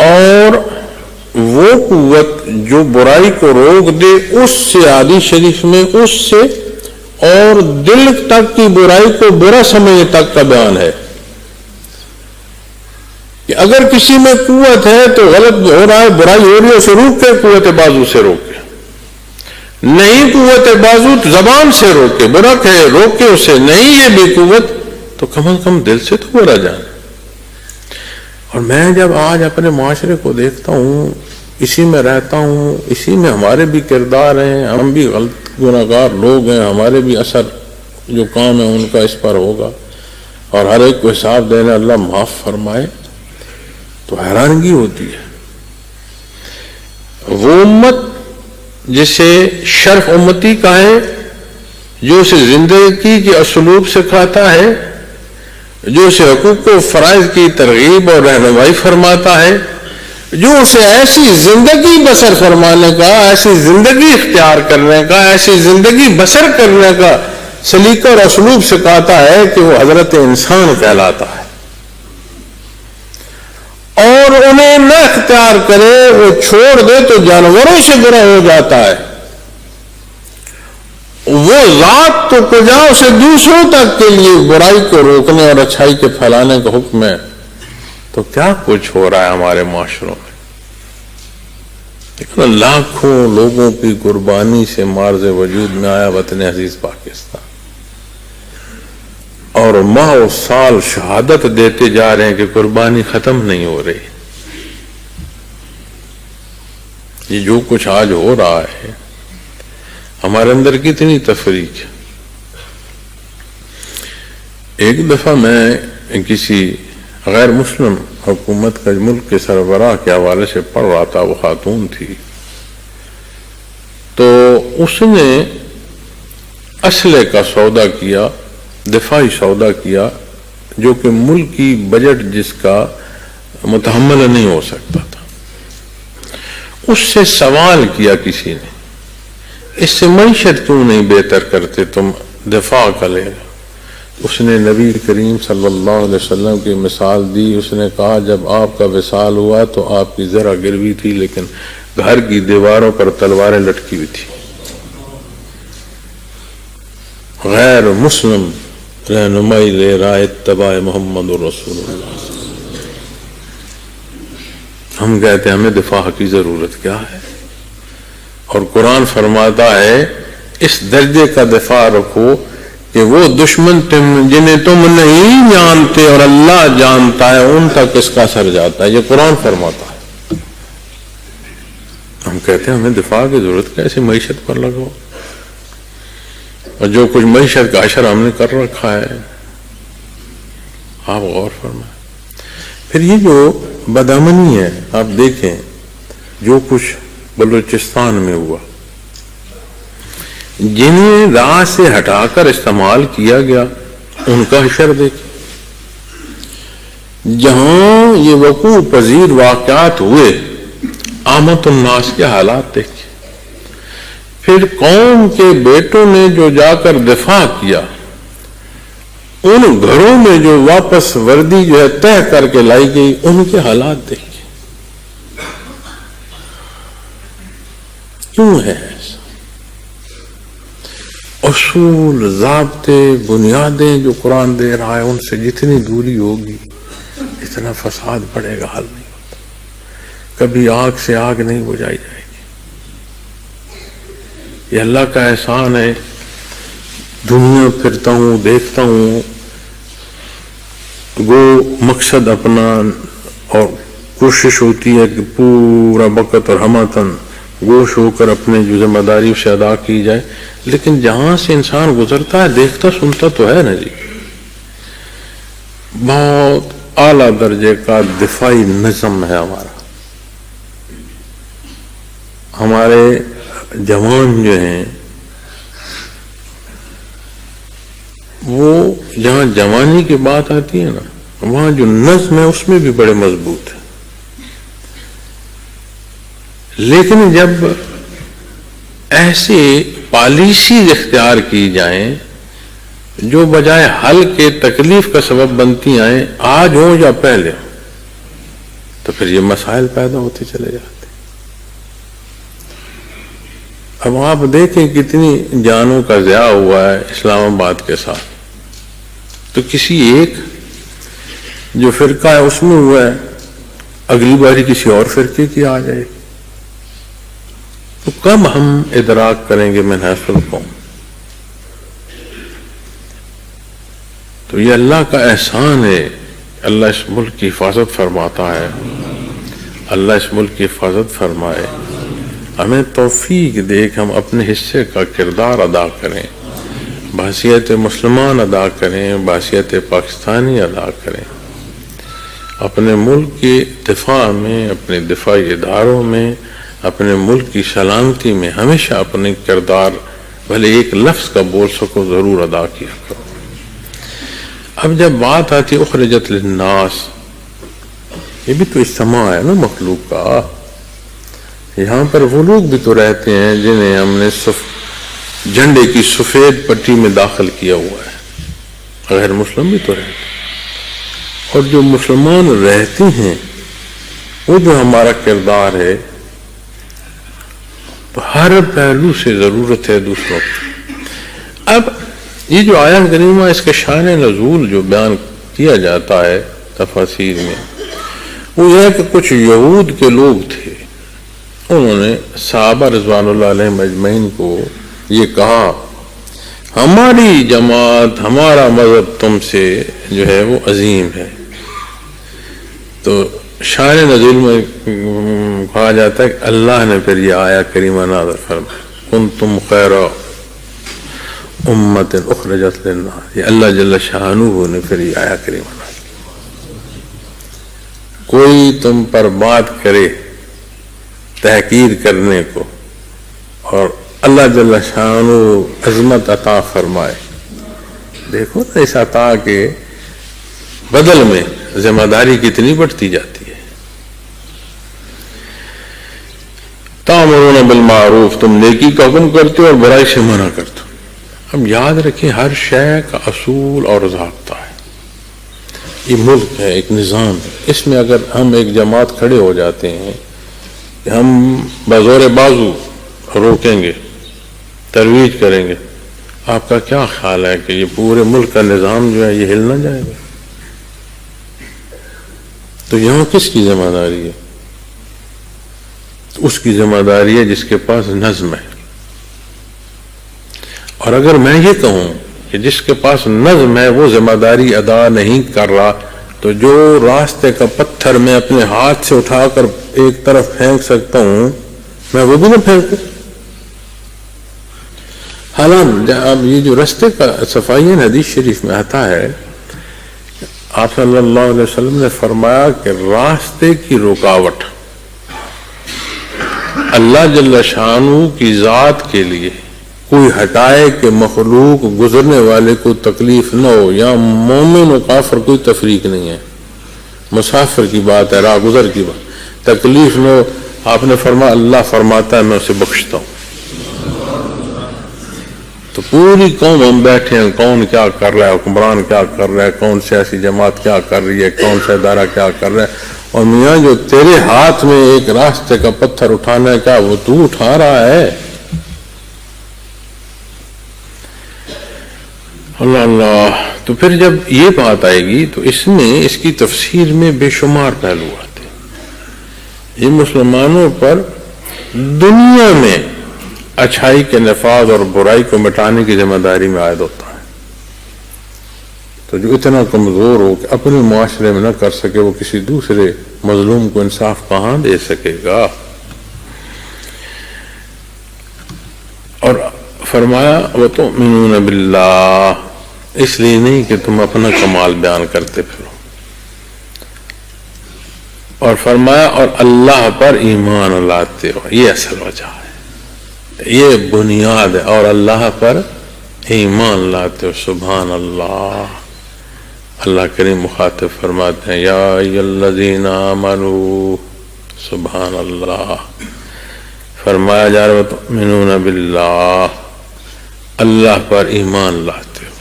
اور وہ قوت جو برائی کو روک دے اس سے حدیث شریف میں اس سے اور دل تک کی برائی کو برا سمجھنے تک کا بیان ہے کہ اگر کسی میں قوت ہے تو غلط ہو رہا ہے، برائی ہو رہی ہے، اسے روک کے قوت بازو سے روکے، نہیں قوت بازو تو زبان سے روکے، برا کہے روکے اسے، نہیں ہے بھی قوت تو کم از کم دل سے تو برا جانے۔ اور میں جب آج اپنے معاشرے کو دیکھتا ہوں، اسی میں رہتا ہوں، اسی میں ہمارے بھی کردار ہیں، ہم بھی غلط گناہگار لوگ ہیں، ہمارے بھی اثر جو کام ہے ان کا اس پر ہوگا، اور ہر ایک کو حساب دینا، اللہ معاف فرمائے، تو حیرانگی ہوتی ہے۔ وہ امت جسے شرف امتی کہیں، جو اسے زندگی کے اسلوب سکھاتا ہے، جو اسے حقوق و فرائض کی ترغیب اور رہنمائی فرماتا ہے، جو اسے ایسی زندگی بسر فرمانے کا، ایسی زندگی اختیار کرنے کا، ایسی زندگی بسر کرنے کا سلیقہ اور اسلوب سکھاتا ہے کہ وہ حضرت انسان کہلاتا ہے، اور انہیں نہ اختیار کرے، وہ چھوڑ دے تو جانوروں سے برا ہو جاتا ہے، وہ ذات تو کجا اسے دوسروں تک کے لیے برائی کو روکنے اور اچھائی کے پھیلانے کا حکم ہے، تو کیا کچھ ہو رہا ہے ہمارے معاشروں میں؟ لیکن لاکھوں لوگوں کی قربانی سے مارز وجود میں آیا وطن عزیز پاکستان، اور ماہ و سال شہادت دیتے جا رہے ہیں کہ قربانی ختم نہیں ہو رہی۔ یہ جو کچھ آج ہو رہا ہے، ہمارے اندر کتنی تفریق ہے۔ ایک دفعہ میں کسی غیر مسلم حکومت کا ملک کے سربراہ کے حوالے سے پڑھ رہا تھا، وہ خاتون تھی، تو اس نے اسلحے کا سودا کیا، دفاعی سودا کیا، جو کہ ملک کی بجٹ جس کا متحمل نہیں ہو سکتا تھا۔ اس سے سوال کیا کسی نے، اس سے معیشت کیوں نہیں بہتر کرتے تم، دفاع کا لے گا؟ اس نے نبی کریم صلی اللہ علیہ وسلم کی مثال دی۔ اس نے کہا جب آپ کا وصال ہوا تو آپ کی ذرا گروی تھی، لیکن گھر کی دیواروں پر تلواریں لٹکی ہوئی تھی۔ غیر مسلم رہنمائی لے رہا اتباع محمد رسول اللہ۔ ہم کہتے ہیں ہمیں دفاع کی ضرورت کیا ہے، اور قرآن فرماتا ہے اس درجے کا دفاع رکھو کہ وہ دشمن جنہیں تم نہیں جانتے اور اللہ جانتا ہے ان تک اس کا اثر جاتا ہے۔ یہ قرآن فرماتا ہے۔ ہم کہتے ہیں ہمیں دفاع کی ضرورت کیسے، معیشت پر لگو، اور جو کچھ معیشت کا اشر ہم نے کر رکھا ہے، آپ غور فرمائیں۔ پھر یہ جو بدامنی ہے، آپ دیکھیں جو کچھ بلوچستان میں ہوا، جنہیں راہ سے ہٹا کر استعمال کیا گیا ان کا حشر دیکھیں، جہاں یہ وقوع پذیر واقعات ہوئے آمد الناس کے حالات دیکھیں، پھر قوم کے بیٹوں نے جو جا کر دفاع کیا، ان گھروں میں جو واپس وردی جو ہے طے کر کے لائی گئی، ان کے حالات دیکھیں۔ کیوں ہے ایسا؟ اصول، ضابطے، بنیادیں جو قرآن دے رہا ہے ان سے جتنی دوری ہوگی اتنا فساد بڑھے گا، حل نہیں ہوتا۔ کبھی آگ سے آگ نہیں بجھائی جائے گی۔ یہ اللہ کا احسان ہے، دنیا پھرتا ہوں دیکھتا ہوں، وہ مقصد اپنا اور کوشش ہوتی ہے کہ پورا وقت اور ہمتن گوش ہو کر اپنے جو ذمہ داری اسے ادا کی جائے. لیکن جہاں سے انسان گزرتا ہے دیکھتا سنتا تو ہے نا جی. بہت اعلیٰ درجے کا دفاعی نظم ہے ہمارے جوان جو ہیں وہ جہاں جوانی کی بات آتی ہے نا وہاں جو نظم ہے اس میں بھی بڑے مضبوط ہے. لیکن جب ایسے پالیسیز اختیار کی جائیں جو بجائے حل کے تکلیف کا سبب بنتی آئیں آج ہوں یا پہلے تو پھر یہ مسائل پیدا ہوتے چلے جاتے. اب آپ دیکھیں کتنی جانوں کا ضیاع ہوا ہے اسلام آباد کے ساتھ. تو کسی ایک جو فرقہ ہے اس میں ہوا ہے, اگلی باری کسی اور فرقے کی آ جائے گی. تو کب ہم ادراک کریں گے من حیث القوم؟ تو یہ اللہ کا احسان ہے. اللہ اس ملک کی حفاظت فرماتا ہے. اللہ اس ملک کی حفاظت فرمائے, ہمیں توفیق دے کہ ہم اپنے حصے کا کردار ادا کریں, بحیثیت مسلمان ادا کریں, بحیثیت پاکستانی ادا کریں. اپنے ملک کے دفاع میں, اپنے دفاعی اداروں میں, اپنے ملک کی سلامتی میں ہمیشہ اپنے کردار بھلے ایک لفظ کا بول سکو ضرور ادا کیا کرو. اب جب بات آتی اخرجت للناس, یہ بھی تو اجتماع ہے نا مخلوق کا. یہاں پر وہ لوگ بھی تو رہتے ہیں جنہیں ہم نے جھنڈے کی سفید پٹی میں داخل کیا ہوا ہے. غیر مسلم بھی تو رہتے ہیں, اور جو مسلمان رہتے ہیں وہ جو ہمارا کردار ہے تو ہر پہلو سے ضرورت ہے دوسروں کو. اب یہ جو آیت کریمہ اس کے شان نزول جو بیان کیا جاتا ہے تفاسیر میں, وہ یہ ہے کہ کچھ یہود کے لوگ تھے, انہوں نے صحابہ رضوان اللہ علیہم اجمعین کو یہ کہا ہماری جماعت ہمارا مذہب تم سے جو ہے وہ عظیم ہے. تو شان نزول میں کہا جاتا ہے کہ اللہ نے پھر یہ آیت کریمہ نازل فرمائی کنتم خیر امت اخرجت للناس. یہ اللہ جل شانہ نے پھر یہ آیت کریمہ نازل. کوئی تم پر بات کرے تحقیر کرنے کو اور اللہ جل شانہ عظمت عطا فرمائے, دیکھو نا اس عطا کے بدل میں ذمہ داری کتنی بڑھتی جاتی ہے. تامرون بالمعروف, تم نیکی کا حکم کرتے ہو اور برائی سے منع کرتے ہو. اب یاد رکھیں ہر شے کا اصول اور ضابطہ ہے. یہ ملک ہے, ایک نظام ہے, اس میں اگر ہم ایک جماعت کھڑے ہو جاتے ہیں کہ ہم بزور بازو روکیں گے, ترویج کریں گے, آپ کا کیا خیال ہے کہ یہ پورے ملک کا نظام جو ہے یہ ہل نہ جائے گا؟ تو یہاں کس کی ذمہ داری ہے؟ اس کی ذمہ داری ہے جس کے پاس نظم ہے. اور اگر میں یہ کہوں کہ جس کے پاس نظم ہے وہ ذمہ داری ادا نہیں کر رہا, تو جو راستے کا پتھر میں اپنے ہاتھ سے اٹھا کر ایک طرف پھینک سکتا ہوں میں وہ بھی نہ پھینکوں. حالانکہ اب یہ جو راستے کا صفائی حدیث شریف میں آتا ہے, آپ صلی اللہ علیہ وسلم نے فرمایا کہ راستے کی رکاوٹ اللہ جل شانہ کی ذات کے لیے کوئی ہٹائے کہ مخلوق گزرنے والے کو تکلیف نہ ہو. یا مومن و کافر کوئی تفریق نہیں ہے, مسافر کی بات ہے, راہ گزر کی بات, تکلیف نہ ہو. آپ نے فرمایا اللہ فرماتا ہے میں اسے بخشتا ہوں. تو پوری قوم ہم بیٹھے ہیں, کون کیا کر رہا ہے, حکمران کیا کر رہا ہے, کون سیاسی جماعت کیا کر رہی ہے, کون سا ادارہ کیا کر رہا ہے, اور میاں جو تیرے ہاتھ میں ایک راستے کا پتھر اٹھانا ہے کیا وہ تو اٹھا رہا ہے؟ اللہ اللہ. تو پھر جب یہ بات آئے گی تو اس میں اس کی تفسیر میں بے شمار پہلو آتے ہیں. یہ مسلمانوں پر دنیا میں اچھائی کے نفاذ اور برائی کو مٹانے کی ذمہ داری میں عائد ہوتا ہے. تو جو اتنا کمزور ہو کہ اپنے معاشرے میں نہ کر سکے وہ کسی دوسرے مظلوم کو انصاف کہاں دے سکے گا؟ فرمایا وَتُؤْمِنُونَ بِاللَّهِ، اس لیے نہیں کہ تم اپنا کمال بیان کرتے پھرو، اور فرمایا اور اللہ پر ایمان لاتے ہو، یہ اصل وجہ ہے، یہ بنیاد ہے، اور اللہ پر ایمان لاتے ہو۔ سبحان اللہ۔ اللہ کریم مخاطب فرماتے ہیں یا ایھا الذین آمنوا، سبحان اللہ، فرمایا جا رہا تؤمنون باللہ، اللہ پر ایمان لاتے ہو۔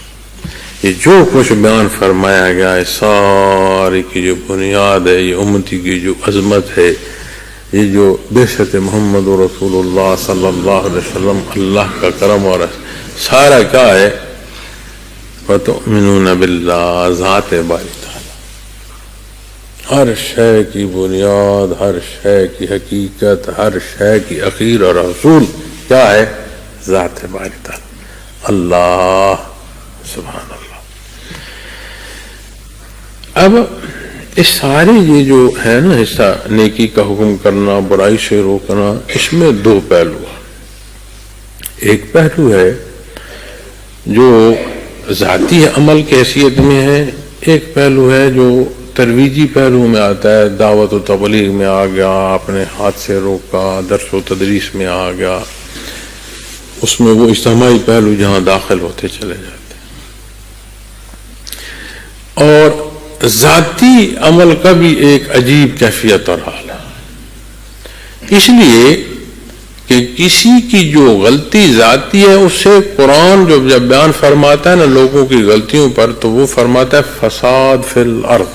یہ جو کچھ بیان فرمایا گیا ہے ساری کی جو بنیاد ہے، یہ امتی کی جو عظمت ہے، یہ جو بعثت محمد رسول اللہ صلی اللہ علیہ وسلم، اللہ کا کرم اور سارا کیا ہے؟ وَتُؤْمِنُونَ بِاللَّهِ، ذات باری تعالی، ہر شے کی بنیاد، ہر شے کی حقیقت، ہر شے کی اخیر اور حصول کیا ہے؟ ذات باری تعالی، اللہ، سبحان اللہ۔ اب اس ساری یہ جو ہے نا حصہ، نیکی کا حکم کرنا، برائی سے روکنا، اس میں دو پہلو ہیں۔ ایک پہلو ہے جو ذاتی عمل کی حیثیت میں ہے، ایک پہلو ہے جو ترویجی پہلو میں آتا ہے، دعوت و تبلیغ میں آ گیا، اپنے ہاتھ سے روکا، درس و تدریس میں آ گیا، اس میں وہ اجتماعی پہلو جہاں داخل ہوتے چلے جاتے ہیں۔ اور ذاتی عمل کا بھی ایک عجیب کیفیت اور حال ہے، اس لیے کہ کسی کی جو غلطی ذاتی ہے، اس سے قرآن جب بیان فرماتا ہے نا لوگوں کی غلطیوں پر، تو وہ فرماتا ہے فساد فی الارض۔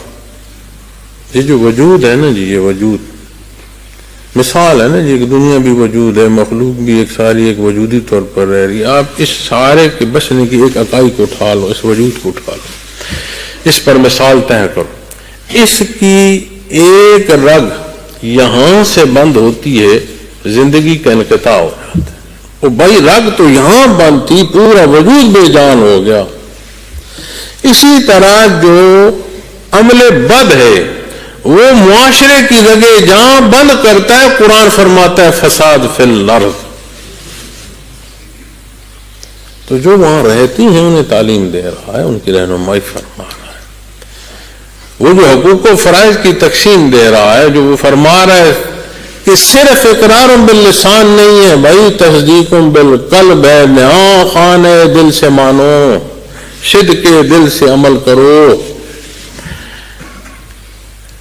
یہ جو وجود ہے نا جی، یہ وجود مثال ہے نا جی، دنیا بھی وجود ہے، مخلوق بھی ایک ساری ایک وجودی طور پر رہ رہی ہے۔ آپ اس سارے کے بچنے کی ایک اکائی کو اٹھا لو، اس وجود کو اٹھا لو، اس پر مثال طے کرو، اس کی ایک رگ یہاں سے بند ہوتی ہے، زندگی کا انقطاع ہو جاتا ہے۔ وہ بھائی رگ تو یہاں بند تھی، پورا وجود بے جان ہو گیا۔ اسی طرح جو عمل بد ہے وہ معاشرے کی رگیں جہاں بند کرتا ہے، قرآن فرماتا ہے فساد فی الارض۔ تو جو وہاں رہتی ہیں انہیں تعلیم دے رہا ہے، ان کی رہنمائی فرما رہا ہے، وہ جو حقوق و فرائض کی تقسیم دے رہا ہے، جو وہ فرما رہا ہے کہ صرف اقرار باللسان نہیں ہے بھائی، تصدیق بالقلب ہے، نہاں خان دل سے مانو، صدق دل سے عمل کرو۔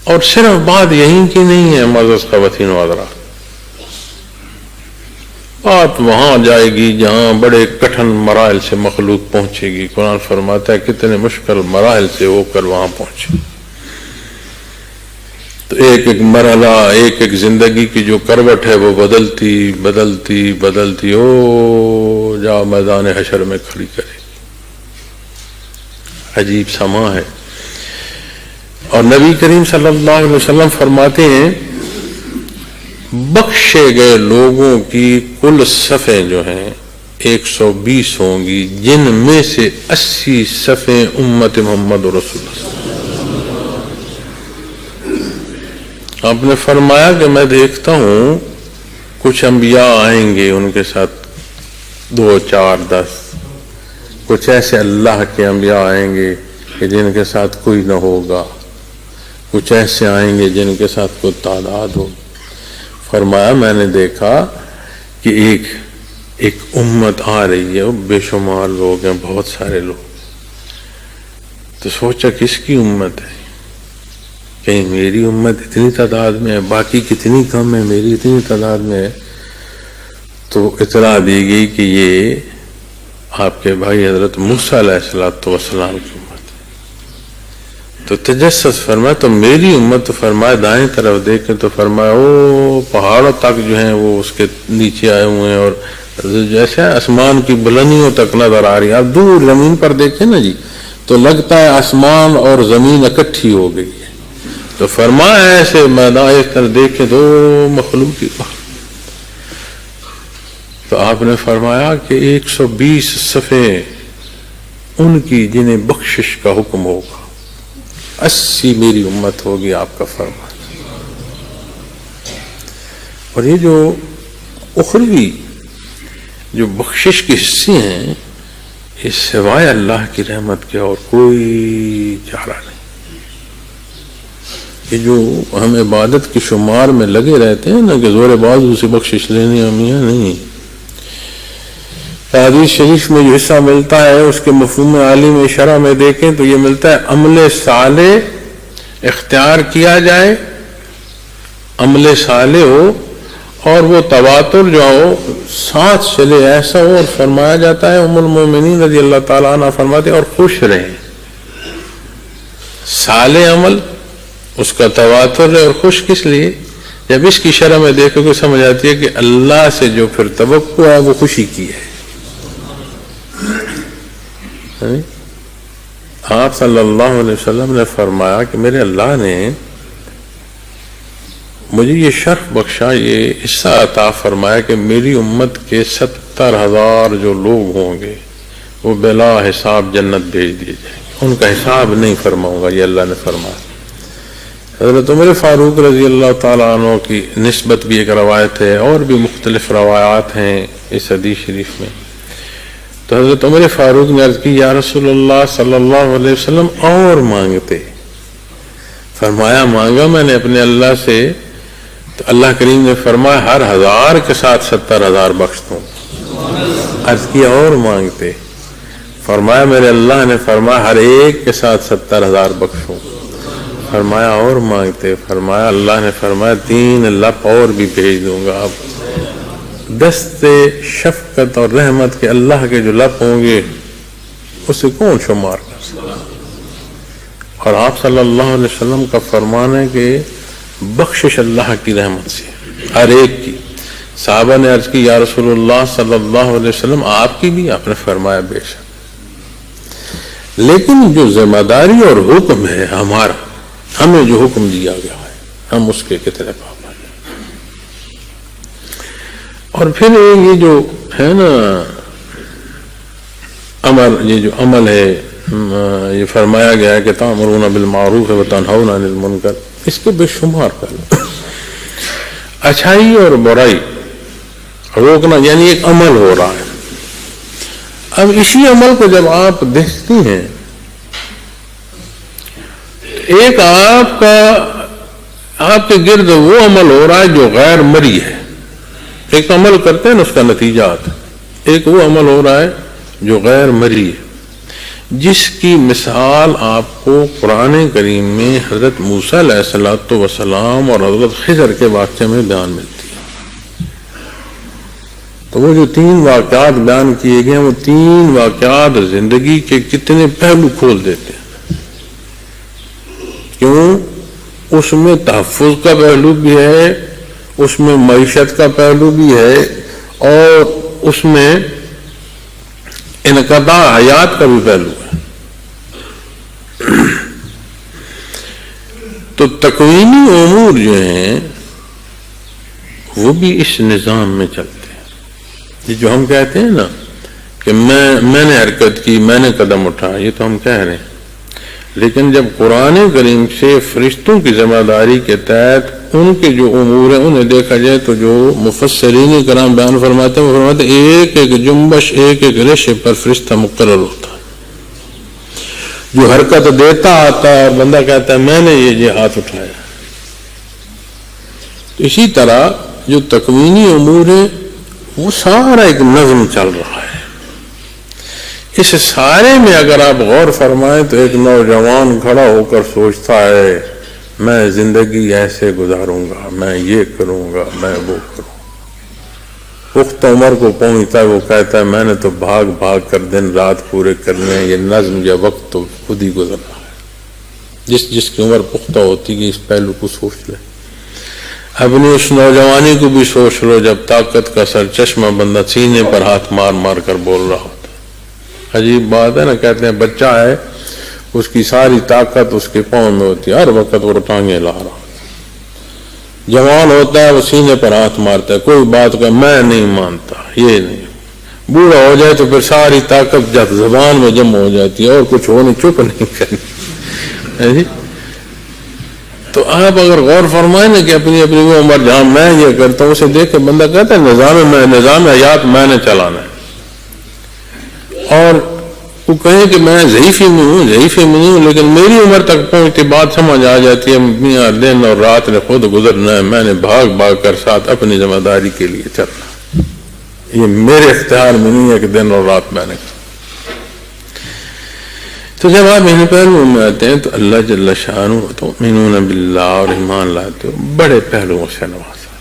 اور صرف بات یہیں کی نہیں ہے معزز خواتین و حضرات، بات وہاں جائے گی جہاں بڑے کٹھن مراحل سے مخلوق پہنچے گی۔ قرآن فرماتا ہے کتنے مشکل مراحل سے ہو کر وہاں پہنچے، تو ایک ایک مرحلہ، ایک ایک زندگی کی جو کروٹ ہے وہ بدلتی بدلتی بدلتی ہو جا میدان حشر میں کھڑی کرے گی۔ عجیب سما ہے۔ اور نبی کریم صلی اللہ علیہ وسلم فرماتے ہیں بخشے گئے لوگوں کی کل صفیں جو ہیں 120 ہوں گی، جن میں سے 80 صفیں امت محمد رسول اللہ۔ آپ نے فرمایا کہ میں دیکھتا ہوں کچھ انبیاء آئیں گے، ان کے ساتھ 2 4 10، کچھ ایسے اللہ کے انبیاء آئیں گے کہ جن کے ساتھ کوئی نہ ہوگا، کچھ ایسے آئیں گے جن کے ساتھ کوئی تعداد ہو۔ فرمایا میں نے دیکھا کہ ایک امت آ رہی ہے، بے شمار لوگ ہیں، بہت سارے لوگ، تو سوچا کس کی امت ہے؟ کہیں میری امت اتنی تعداد میں ہے، باقی کتنی کم ہے، میری اتنی تعداد میں ہے۔ تو اطلاع دی گئی کہ یہ آپ کے بھائی حضرت موسیٰ علیہ السلام کی امت ہے۔ تو تجسس فرمایا تو میری امت، تو فرمایا دائیں طرف دیکھیں تو فرمایا وہ پہاڑوں تک جو ہیں وہ اس کے نیچے آئے ہوئے ہیں، اور جیسے آسمان کی بلندیوں تک نظر آ رہی ہے۔ آپ دور زمین پر دیکھیں نا جی تو لگتا ہے آسمان اور زمین اکٹھی ہو گئی ہے۔ تو فرمایا ایسے میدان اس طرح دیکھیں تو مخلوق کی، تو آپ نے فرمایا کہ 120 صفیں ان کی جنہیں بخشش کا حکم ہوگا، 80 میری امت ہوگی، آپ کا فرمان۔ اور یہ جو اخروی جو بخشش کے حصے ہیں یہ سوائے اللہ کی رحمت کے اور کوئی چارہ نہیں. کہ جو ہم عبادت کے شمار میں لگے رہتے ہیں نا کہ زور بازو سے بخشش لینے ہمیں نہیں. حدیث شریف میں جو حصہ ملتا ہے اس کے مفہوم عالی میں شرح میں دیکھیں تو یہ ملتا ہے عمل صالح اختیار کیا جائے، عمل صالح ہو اور وہ تواتر جو ہو ساتھ چلے ایسا ہو. اور فرمایا جاتا ہے ام المومنین رضی اللہ تعالیٰ عنہ فرماتے اور خوش رہیں. صالح عمل اس کا تواتر ہے اور خوش کس لیے؟ جب اس کی شرح میں دیکھو کہ سمجھ آتی ہے کہ اللہ سے جو پھر توقع ہے وہ خوشی کی ہے. آپ صلی اللہ علیہ وسلم نے فرمایا کہ میرے اللہ نے مجھے یہ شرف بخشا، یہ حصہ عطا فرمایا کہ میری امت کے 70,000 جو لوگ ہوں گے وہ بلا حساب جنت بھیج دیے جائیں گے، ان کا حساب نہیں فرماؤں گا. یہ اللہ نے فرمایا. حضرت عمر فاروق رضی اللہ تعالیٰ عنہ کی نسبت بھی ایک روایت ہے اور بھی مختلف روایات ہیں اس حدیث شریف میں. تو حضرت عمر فاروق نے عرض کی یا رسول اللہ صلی اللہ علیہ وسلم اور مانگتے. فرمایا مانگا میں نے اپنے اللہ سے. تو اللہ کریم نے فرمایا ہر 1000 کے ساتھ 70,000 بخش دوں. عرض کیا اور مانگتے. فرمایا میرے اللہ نے فرمایا ہر ایک کے ساتھ 70,000 بخشوں. فرمایا اور مانگتے. فرمایا اللہ نے فرمایا 3 لپ اور بھی بھیج دوں گا. اب دست شفقت اور رحمت کے اللہ کے جو لپ ہوں گے اسے کون شمار کر سکتا. اور آپ صلی اللہ علیہ وسلم کا فرمان ہے کہ بخشش اللہ کی رحمت سے ہر ایک کی. صحابہ نے عرض کی یا رسول اللہ صلی اللہ علیہ وسلم آپ کی بھی؟ آپ نے فرمایا بے شک. لیکن جو ذمہ داری اور حکم ہے ہمارا، ہمیں جو حکم دیا گیا ہے ہم اس کے کتنے پابند ہیں. اور پھر یہ جو ہے نا عمل، یہ جو عمل ہے یہ فرمایا گیا ہے کہ تأمرون بالمعروف وتنہون عن المنکر، اس کے بے شمار پہلو. اچھائی اور برائی روکنا یعنی ایک عمل ہو رہا ہے. اب اسی عمل کو جب آپ دیکھتی ہیں ایک آپ کے گرد وہ عمل ہو رہا ہے جو غیر مری ہے. ایک عمل کرتے ہیں نا اس کا نتیجہ آتا ہے. ایک وہ عمل ہو رہا ہے جو غیر مری ہے، جس کی مثال آپ کو قرآن کریم میں حضرت موسیٰ علیہ السلام اور حضرت خضر کے واقعے میں بیان ملتی ہے. تو وہ جو 3 واقعات بیان کیے گئے وہ 3 واقعات زندگی کے کتنے پہلو کھول دیتے ہیں. کیوں؟ اس میں تحفظ کا پہلو بھی ہے، اس میں معیشت کا پہلو بھی ہے، اور اس میں انقطاع حیات کا بھی پہلو ہے. تو تکوینی امور جو ہیں وہ بھی اس نظام میں چلتے ہیں. یہ جو ہم کہتے ہیں نا کہ میں نے حرکت کی، میں نے قدم اٹھایا، یہ تو ہم کہہ رہے ہیں. لیکن جب قرآن کریم سے فرشتوں کی ذمہ داری کے تحت ان کے جو امور ہیں انہیں دیکھا جائے تو جو مفسرین کرام بیان فرماتے ہیں وہ فرماتے ہیں ایک ایک جنبش، ایک ایک ریشے پر فرشتہ مقرر ہوتا ہے جو حرکت دیتا آتا ہے اور بندہ کہتا ہے میں نے یہ ہاتھ اٹھایا. تو اسی طرح جو تکوینی امور ہیں وہ سارا ایک نظم چل رہا ہے. اس سارے میں اگر آپ غور فرمائیں تو ایک نوجوان کھڑا ہو کر سوچتا ہے میں زندگی ایسے گزاروں گا، میں یہ کروں گا، میں وہ کروں گا. پختہ عمر کو پہنچتا ہے وہ کہتا ہے میں نے تو بھاگ بھاگ کر دن رات پورے کرنے ہیں، یہ نظم یا وقت تو خود ہی گزر رہا ہے. جس کی عمر پختہ ہوتی ہے اس پہلو کو سوچ لے. اپنی اس نوجوانی کو بھی سوچ لو جب طاقت کا سر چشمہ بندہ سینے پر ہاتھ مار مار کر بول رہا ہوتا. عجیب بات ہے نا، کہتے ہیں بچہ ہے اس کی ساری طاقت اس کے پاؤں میں ہوتی ہے، ہر وقت وہ ٹانگیں لا رہا ہوتا. جوان ہوتا ہے وہ سینے پر ہاتھ مارتا ہے، کوئی بات کا میں نہیں مانتا، یہ نہیں. بوڑھا ہو جائے تو پھر ساری طاقت جب زبان میں جمع ہو جاتی ہے اور کچھ ہونے چپ نہیں کرنی. تو آپ اگر غور فرمائیں نا کہ اپنی اپنی وہ عمر جہاں میں یہ کرتا ہوں، اسے دیکھ کے بندہ کہتا ہے نظام حیات میں نے چلانا ہے، اور وہ کہیں کہ میں ضعیفی میں ہوں، لیکن میری عمر تک پہنچتی بات سمجھ آ جاتی ہے، میاں دن اور رات نے خود گزرنا ہے، میں نے بھاگ کر ساتھ اپنی ذمہ داری کے لیے چلنا، یہ میرے اختیار میں نہیں ہے کہ دن اور رات میں نے۔ تو جب آپ ان پہلوؤں میں آتے ہیں تو اللہ جل شانہ تؤمنون باللہ، اور ایمان لاتے ہو، بڑے پہلوؤں سے نوازا۔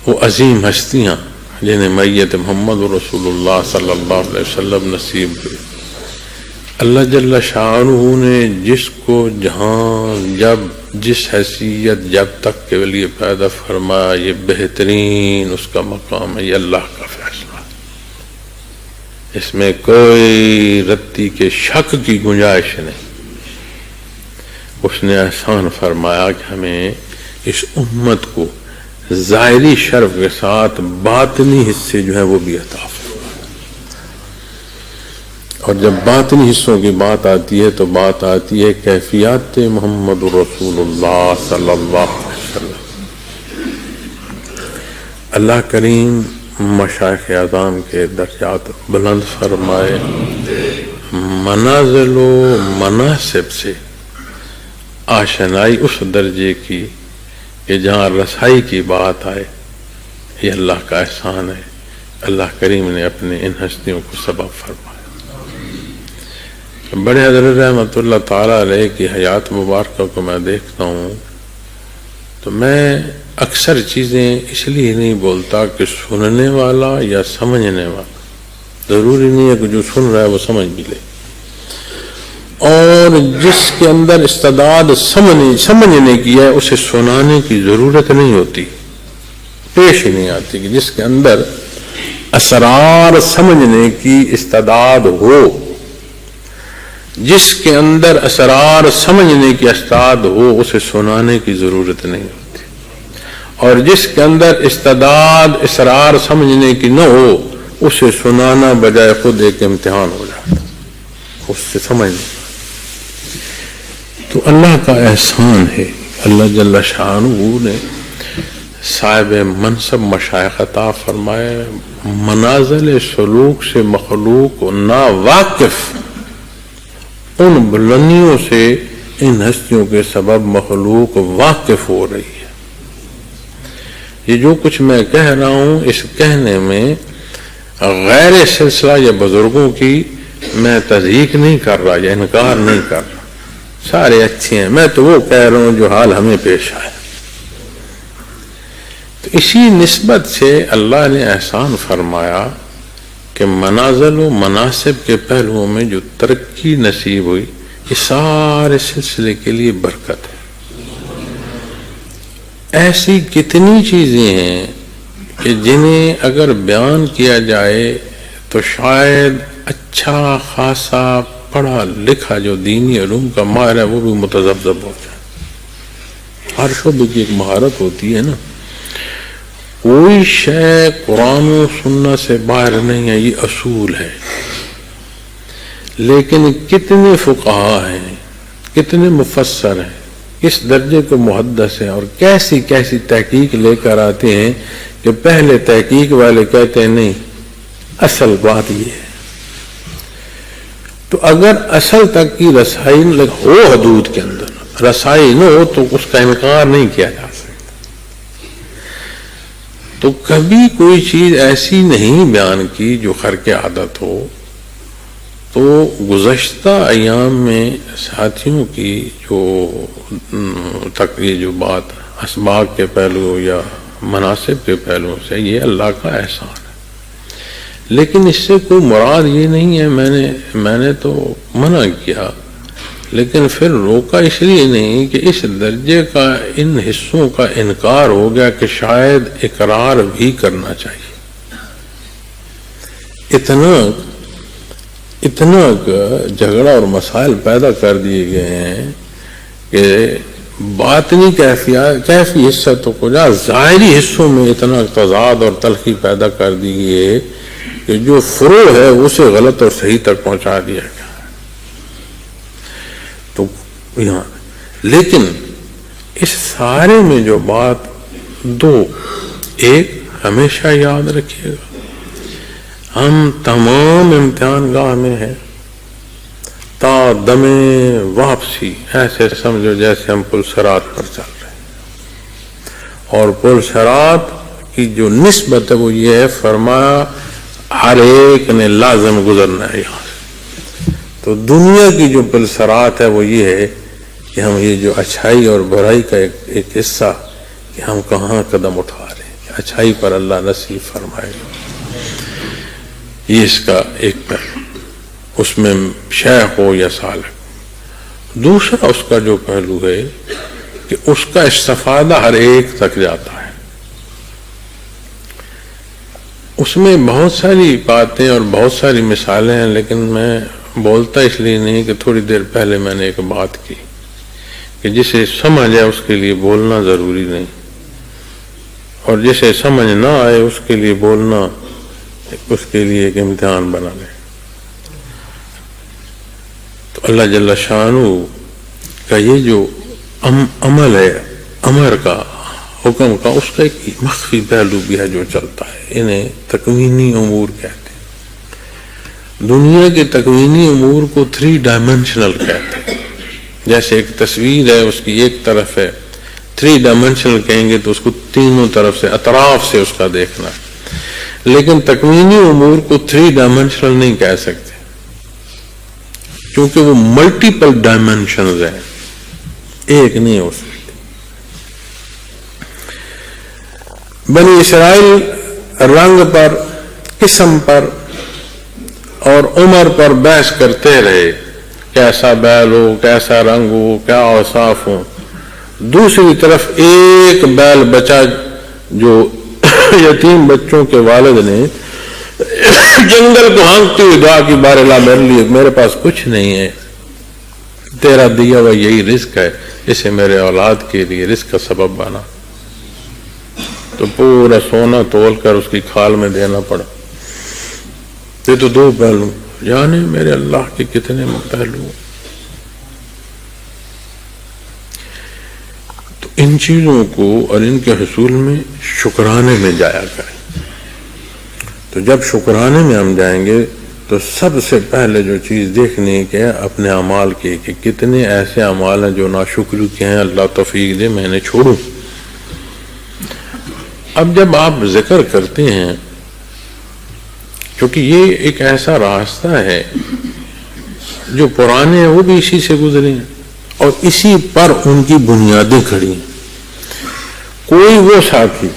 وہ عظیم ہستیاں جنہیں میت محمد رسول اللہ صلی اللہ علیہ وسلم نصیب ہوئی، اللہ جل شانہ نے جس کو جہاں جب جس حیثیت جب تک کے لیے پیدا فرمایا، یہ بہترین اس کا مقام ہے، یہ اللہ کا فیصلہ، اس میں کوئی رتی کے شک کی گنجائش نہیں۔ اس نے احسان فرمایا کہ ہمیں اس امت کو ظاہری شرف کے ساتھ باطنی حصے جو ہیں وہ بھی عطا فرمایا، اور جب باطنی حصوں کی بات آتی ہے تو بات آتی ہے کیفیات محمد رسول اللہ صلی اللہ علیہ وسلم۔ اللہ کریم مشائخ اعظام کے درجات بلند فرمائے، منازل و مناسب سے آشنائی اس درجے کی کہ جہاں رسائی کی بات آئے، یہ اللہ کا احسان ہے، اللہ کریم نے اپنے ان ہستیوں کو سبب فرمایا۔ بڑے حضرت رحمۃ اللہ تعالیٰ علیہ کی حیات مبارکہ کو میں دیکھتا ہوں تو میں اکثر چیزیں اس لیے نہیں بولتا کہ سننے والا یا سمجھنے والا، ضروری نہیں ہے کہ جو سن رہا ہے وہ سمجھ بھی لے، اور جس کے اندر استعداد سمجھنے کی ہے اسے سنانے کی ضرورت نہیں ہوتی، پیش ہی نہیں آتی کہ جس کے اندر اسرار سمجھنے کی استعداد ہو، جس کے اندر اسرار سمجھنے کی استعداد ہو اسے سنانے کی ضرورت نہیں ہوتی، اور جس کے اندر استعداد اسرار سمجھنے کی نہ ہو اسے سنانا بجائے خود ایک امتحان ہو جاتا، اس سے سمجھنے۔ تو اللہ کا احسان ہے، اللہ جل شانہ نے صاحب منصب مشائخ عطا فرمائے، منازل سلوک سے مخلوق نا واقف، ان بلندیوں سے ان ہستیوں کے سبب مخلوق واقف ہو رہی ہے۔ یہ جو کچھ میں کہہ رہا ہوں اس کہنے میں غیر سلسلہ یا بزرگوں کی میں تضحیق نہیں کر رہا یا انکار نہیں کر رہا، سارے اچھے ہیں، میں تو وہ کہہ رہا ہوں جو حال ہمیں پیش آئے۔ تو اسی نسبت سے اللہ نے احسان فرمایا کہ منازل و مناسب کے پہلوؤں میں جو ترقی نصیب ہوئی، یہ سارے سلسلے کے لیے برکت ہے۔ ایسی کتنی چیزیں ہیں کہ جنہیں اگر بیان کیا جائے تو شاید اچھا خاصا پڑھا لکھا جو دینی علوم کا ماہر ہے وہ بھی متذبذب ہو جائے۔ ہر شعبے کی ایک مہارت ہوتی ہے نا، کوئی شے قرآن و سنت سے باہر نہیں ہے، یہ اصول ہے، لیکن کتنے فقہا ہیں، کتنے مفسر ہیں، کس درجے کو محدث ہیں، اور کیسی کیسی تحقیق لے کر آتے ہیں کہ پہلے تحقیق والے کہتے ہیں نہیں اصل بات یہ ہے۔ تو اگر اصل تک کی رسائی ہو، حدود کے اندر رسائی نہ ہو تو اس کا انکار نہیں کیا جا سکتا۔ تو کبھی کوئی چیز ایسی نہیں بیان کی جو خرق عادت ہو۔ تو گزشتہ ایام میں ساتھیوں کی جو بات اسباق کے پہلو یا مناسب کے پہلو سے، یہ اللہ کا احسان ہے، لیکن اس سے کوئی مراد یہ نہیں ہے میں نے تو منع کیا، لیکن پھر روکا اس لیے نہیں کہ اس درجے کا ان حصوں کا انکار ہو گیا کہ شاید اقرار بھی کرنا چاہیے۔ اتنا جھگڑا اور مسائل پیدا کر دیے گئے ہیں کہ باطنی کیفی حصہ تو کجا، ظاہری حصوں میں اتنا تضاد اور تلخی پیدا کر دی گئی ہے کہ جو فروع ہے اسے غلط اور صحیح تک پہنچا دیا گیا۔ تو یہاں. لیکن اس سارے میں جو بات دو، ایک ہمیشہ یاد رکھیے گا ہم تمام امتحان گاہ میں ہیں تا دم واپسی. ایسے سمجھو جیسے ہم پل صراط پر چل رہے ہیں، اور پل صراط کی جو نسبت ہے وہ یہ ہے، فرمایا ہر ایک نے لازم گزرنا ہے یہاں سے. تو دنیا کی جو پل صراط ہے وہ یہ ہے کہ ہم یہ جو اچھائی اور برائی کا ایک حصہ کہ ہم کہاں قدم اٹھا رہے ہیں، اچھائی پر اللہ نصیب فرمائے. یہ اس کا ایک پہلو، اس میں شیخ ہو یا سالک. دوسرا اس کا جو پہلو ہے کہ اس کا استفادہ ہر ایک تک جاتا ہے. اس میں بہت ساری باتیں اور بہت ساری مثالیں ہیں، لیکن میں بولتا اس لیے نہیں کہ تھوڑی دیر پہلے میں نے ایک بات کی کہ جسے سمجھ آئے اس کے لیے بولنا ضروری نہیں، اور جسے سمجھ نہ آئے اس کے لیے بولنا اس کے لیے ایک امتحان بنا لے. تو اللہ جل شانہ کا یہ جو عمل ہے، امر کا، حکم کا، اس کا ایک مخفی پہلو بھی ہے جو چلتا ہے. انہیں تکوینی امور کہتے ہیں. دنیا کے تکوینی امور کو 3 ڈائمنشنل کہتے ہیں. جیسے ایک تصویر ہے، اس کی ایک طرف ہے، 3 ڈائمنشنل کہیں گے تو اس کو تینوں طرف سے، اطراف سے اس کا دیکھنا. لیکن تکوینی امور کو 3 ڈائمنشنل نہیں کہہ سکتے، کیونکہ وہ ملٹیپل ڈائمنشنز ہیں، ایک نہیں ہو سکتی. بنی اسرائیل رنگ پر، قسم پر اور عمر پر بحث کرتے رہے، کیسا بیل ہو، کیسا رنگ ہو، کیا اوصاف ہو. دوسری طرف ایک بیل بچا جو یتیم بچوں کے والد نے جنگل کو ہانکتے ہوئے دعا کی، بار اللہ میرے پاس کچھ نہیں ہے، تیرا دیا ہوا یہی رزق ہے، اسے میرے اولاد کے لیے رزق کا سبب بنا. تو پورا سونا تول کر اس کی کھال میں دینا پڑا. یہ تو 2 پہلو، یعنی میرے اللہ کے کتنے پہلو. تو ان چیزوں کو اور ان کے حصول میں شکرانے میں جایا کریں. تو جب شکرانے میں ہم جائیں گے تو سب سے پہلے جو چیز دیکھنی ہے کہ اپنے اعمال کی، کہ کتنے ایسے اعمال ہیں جو ناشکری کے ہیں، اللہ توفیق دے میں نے چھوڑوں. اب جب آپ ذکر کرتے ہیں، کیونکہ یہ ایک ایسا راستہ ہے جو پرانے ہیں وہ بھی اسی سے گزرے ہیں اور اسی پر ان کی بنیادیں کھڑی ہیں. کوئی وہ ساتھی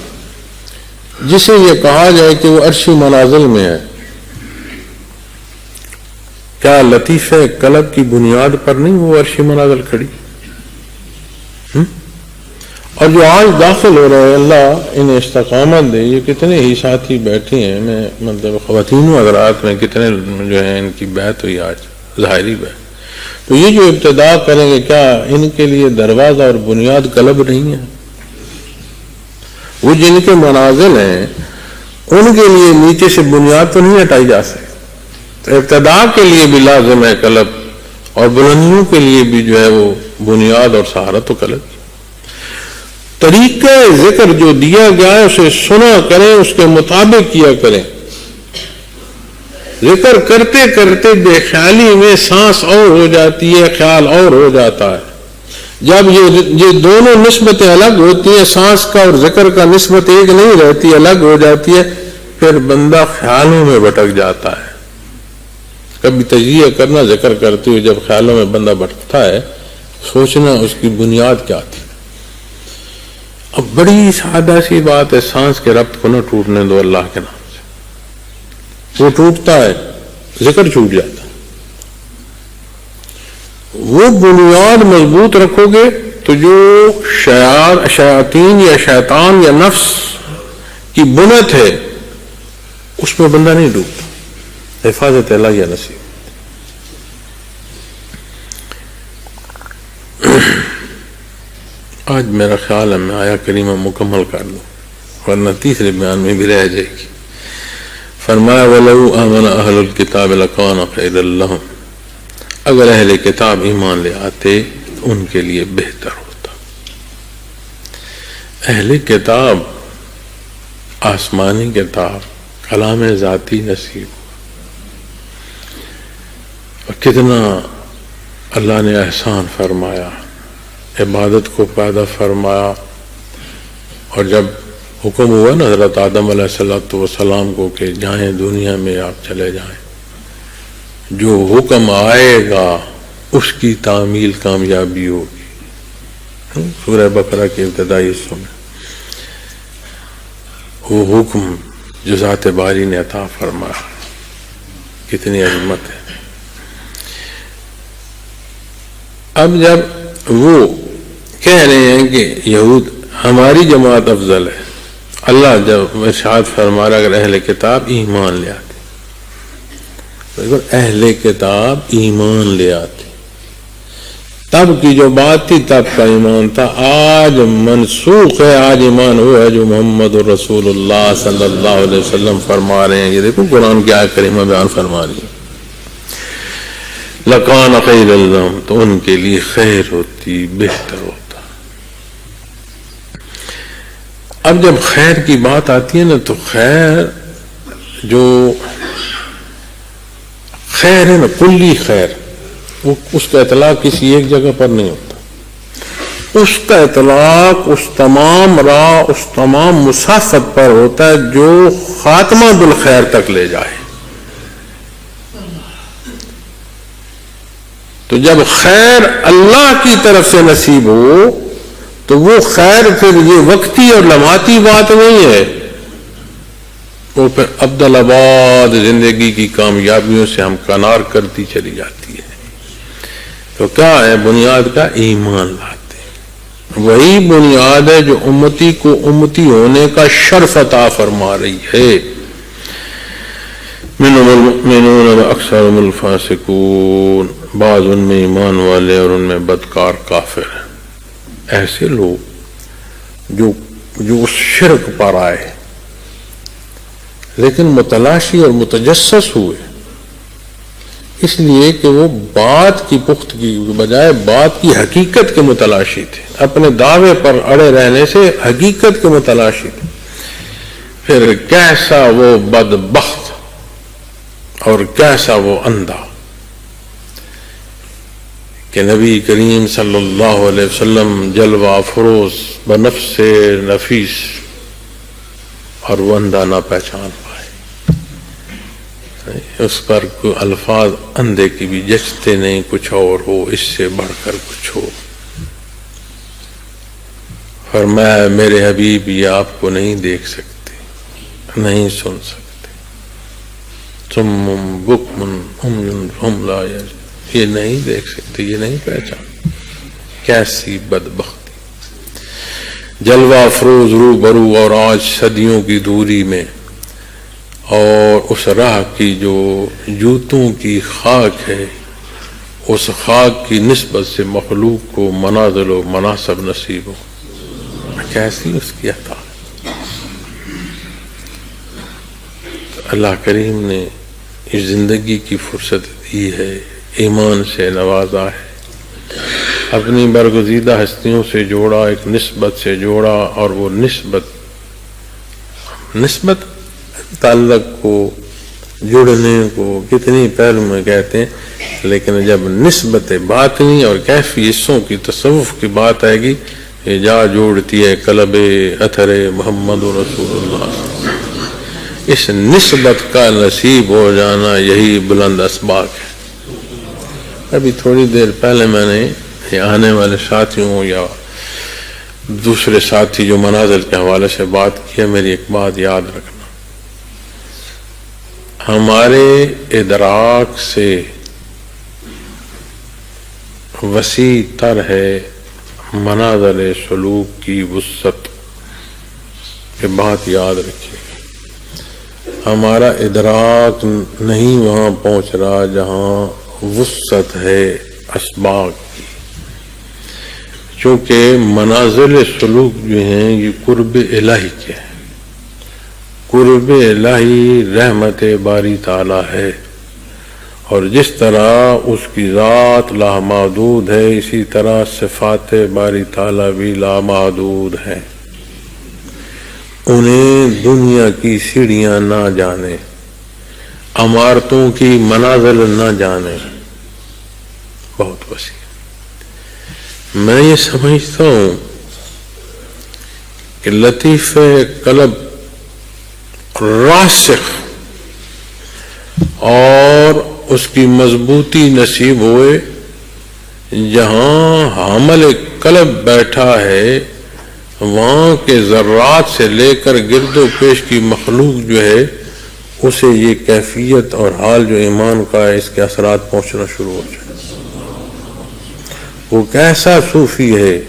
جسے یہ کہا جائے کہ وہ عرشی منازل میں ہے، کیا لطیفہ قلب کی بنیاد پر نہیں وہ عرشی منازل کھڑی؟ اور جو آج داخل ہو رہے ہیں، اللہ انہیں استقامت دے. یہ کتنے ہی ساتھی بیٹھے ہیں، میں مطلب خواتین و حضرات میں کتنے جو ہیں ان کی بیعت ہوئی آج، ظاہری بیعت. تو یہ جو ابتدا کریں گے، کیا ان کے لیے دروازہ اور بنیاد قلب نہیں ہے؟ وہ جن کے منازل ہیں ان کے لیے نیچے سے بنیاد تو نہیں ہٹائی جا سکتی. تو ابتدا کے لیے بھی لازم ہے قلب، اور بلندیوں کے لیے بھی جو ہے وہ بنیاد اور سہارا تو قلب. طریقہ ذکر جو دیا گیا ہے اسے سنا کریں، اس کے مطابق کیا کریں. ذکر کرتے کرتے بے خیالی میں سانس اور ہو جاتی ہے، خیال اور ہو جاتا ہے. جب یہ دونوں نسبتیں الگ ہوتی ہیں، سانس کا اور ذکر کا نسبت ایک نہیں رہتی، الگ ہو جاتی ہے، پھر بندہ خیالوں میں بھٹک جاتا ہے. کبھی تجزیہ کرنا ذکر کرتے ہوئے جب خیالوں میں بندہ بھٹکتا ہے، سوچنا اس کی بنیاد کیا تھی. اب بڑی سادہ سی بات ہے، سانس کے ربط کو نہ ٹوٹنے دو اللہ کے نام سے. وہ ٹوٹتا ہے، ذکر چھوٹ جاتا ہے. وہ بنیاد مضبوط رکھو گے تو جو شیاطین یا شیطان یا نفس کی بنت ہے اس میں بندہ نہیں ڈوبتا. حفاظت اللہ یا نصیب. آج میرا خیال ہے میں آیا کریمہ مکمل کر لوں ورنہ تیسرے بیان میں بھی رہ جائے گی. فرمایا وَلَوْ آمَنَ أَهْلُ الْكِتَابِ لَكَانَ خَيْرًا لَهُمْ، اگر اہل کتاب ایمان لے آتے تو ان کے لیے بہتر ہوتا۔ اہل کتاب آسمانی کتاب کلام ذاتی نصیب ہوا، اور کتنا اللہ نے احسان فرمایا، عبادت کو پیدا فرمایا، اور جب حکم ہوا نا حضرت آدم علیہ السلام کو کہ جائیں دنیا میں آپ چلے جائیں، جو حکم آئے گا اس کی تعمیل کامیابی ہوگی۔ سورہ بقرہ کے ابتدائی حصوں میں وہ حکم جو ذات باری نے عطا فرمایا، کتنی عظمت ہے۔ اب جب وہ کہہ رہے ہیں کہ یہود ہماری جماعت افضل ہے، اللہ جب ارشاد فرما رہا اگر اہل کتاب ایمان لے آتے، اگر اہل کتاب ایمان لے آتے، تب کی جو بات تھی تب کا ایمان تھا، آج منسوخ ہے، آج ایمان وہ ہے جو محمد رسول اللہ صلی اللہ علیہ وسلم فرما رہے ہیں۔ یہ دیکھو قرآن کی آیت کریمہ بیان فرما رہی ہے، لَكَانَ خَيْرًا لَّهُمْ، تو ان کے لیے خیر ہوتی، بہتر ہوتا۔ اب جب خیر کی بات آتی ہے نا تو خیر جو خیر ہے نا، کلی خیر، وہ اس کا اطلاق کسی ایک جگہ پر نہیں ہوتا، اس کا اطلاق اس تمام راہ، اس تمام مسافت پر ہوتا ہے جو خاتمہ بالخیر تک لے جائے۔ تو جب خیر اللہ کی طرف سے نصیب ہو تو وہ خیر پھر یہ وقتی اور لمحاتی بات نہیں ہے، وہ پھر ابدالآباد زندگی کی کامیابیوں سے ہم کنار کرتی چلی جاتی ہے۔ تو کیا ہے بنیاد کا؟ ایمان لاتے، وہی بنیاد ہے جو امتی کو امتی ہونے کا شرف عطا فرما رہی ہے۔ منهم المؤمنون واکثرهم الفاسقون، بعض ان میں ایمان والے اور ان میں بدکار کافر ہیں۔ ایسے لوگ جو اس شرک پر آئے لیکن متلاشی اور متجسس ہوئے، اس لیے کہ وہ بات کی پختگی بجائے بات کی حقیقت کے متلاشی تھے، اپنے دعوے پر اڑے رہنے سے حقیقت کے متلاشی تھے۔ پھر کیسا وہ بدبخت اور کیسا وہ اندھا کہ نبی کریم صلی اللہ علیہ وسلم جلوہ افروز بنفس نفیس، اور وہ اندھا نہ پہچان پائے، اس پر کوئی الفاظ اندھے کی بھی جچتے نہیں، کچھ اور ہو، اس سے بڑھ کر کچھ ہو۔ فرمایا میرے حبیب یہ آپ کو نہیں دیکھ سکتے، نہیں سن سکتے، صم بکم عمی فہم لا یعقلون، یہ نہیں دیکھ سکتے، یہ نہیں پہچان۔ کیسی بدبختی، جلوہ افروز روبرو، اور آج صدیوں کی دوری میں، اور اس راہ کی جو جوتوں کی خاک ہے، اس خاک کی نسبت سے مخلوق کو منازل و مناصب نصیب ہو، کیسی اس کی عطا۔ اللہ کریم نے اس زندگی کی فرصت دی ہے، ایمان سے نوازا ہے، اپنی برگزیدہ ہستیوں سے جوڑا، ایک نسبت سے جوڑا، اور وہ نسبت تعلق کو، جڑنے کو کتنی پہلو میں کہتے ہیں، لیکن جب نسبت باطنی اور کیفی حصوں کی تصوف کی بات آئے گی، یہ جا جوڑتی ہے قلب اثر محمد رسول اللہ۔ اس نسبت کا نصیب ہو جانا یہی بلند اسباق ہے۔ ابھی تھوڑی دیر پہلے میں نے آنے والے ساتھیوں یا دوسرے ساتھی جو منازل کے حوالے سے بات کی ہے، میری ایک بات یاد رکھنا، ہمارے ادراک سے وسیع تر ہے منازل سلوک کی وسعت، یہ بات یاد رکھیے۔ ہمارا ادراک نہیں وہاں پہنچ رہا جہاں وسعت ہے اسباق کی، چونکہ منازل سلوک جو ہیں یہ قرب الہی کے ہیں، قرب الہی رحمت باری تعالی ہے، اور جس طرح اس کی ذات لامحدود ہے اسی طرح صفات باری تعالیٰ بھی لامحدود ہیں. انہیں دنیا کی سیڑھیاں نہ جانے، عمارتوں کی منازل نہ جانے، بہت وسیع. میں یہ سمجھتا ہوں کہ لطیف قلب راسخ اور اس کی مضبوطی نصیب ہوئے جہاں حامل قلب بیٹھا ہے وہاں کے ذرات سے لے کر گرد و پیش کی مخلوق جو ہے اسے یہ کیفیت اور حال جو ایمان کا ہے اس کے اثرات پہنچنا شروع ہو جائے. وہ کیسا صوفی ہے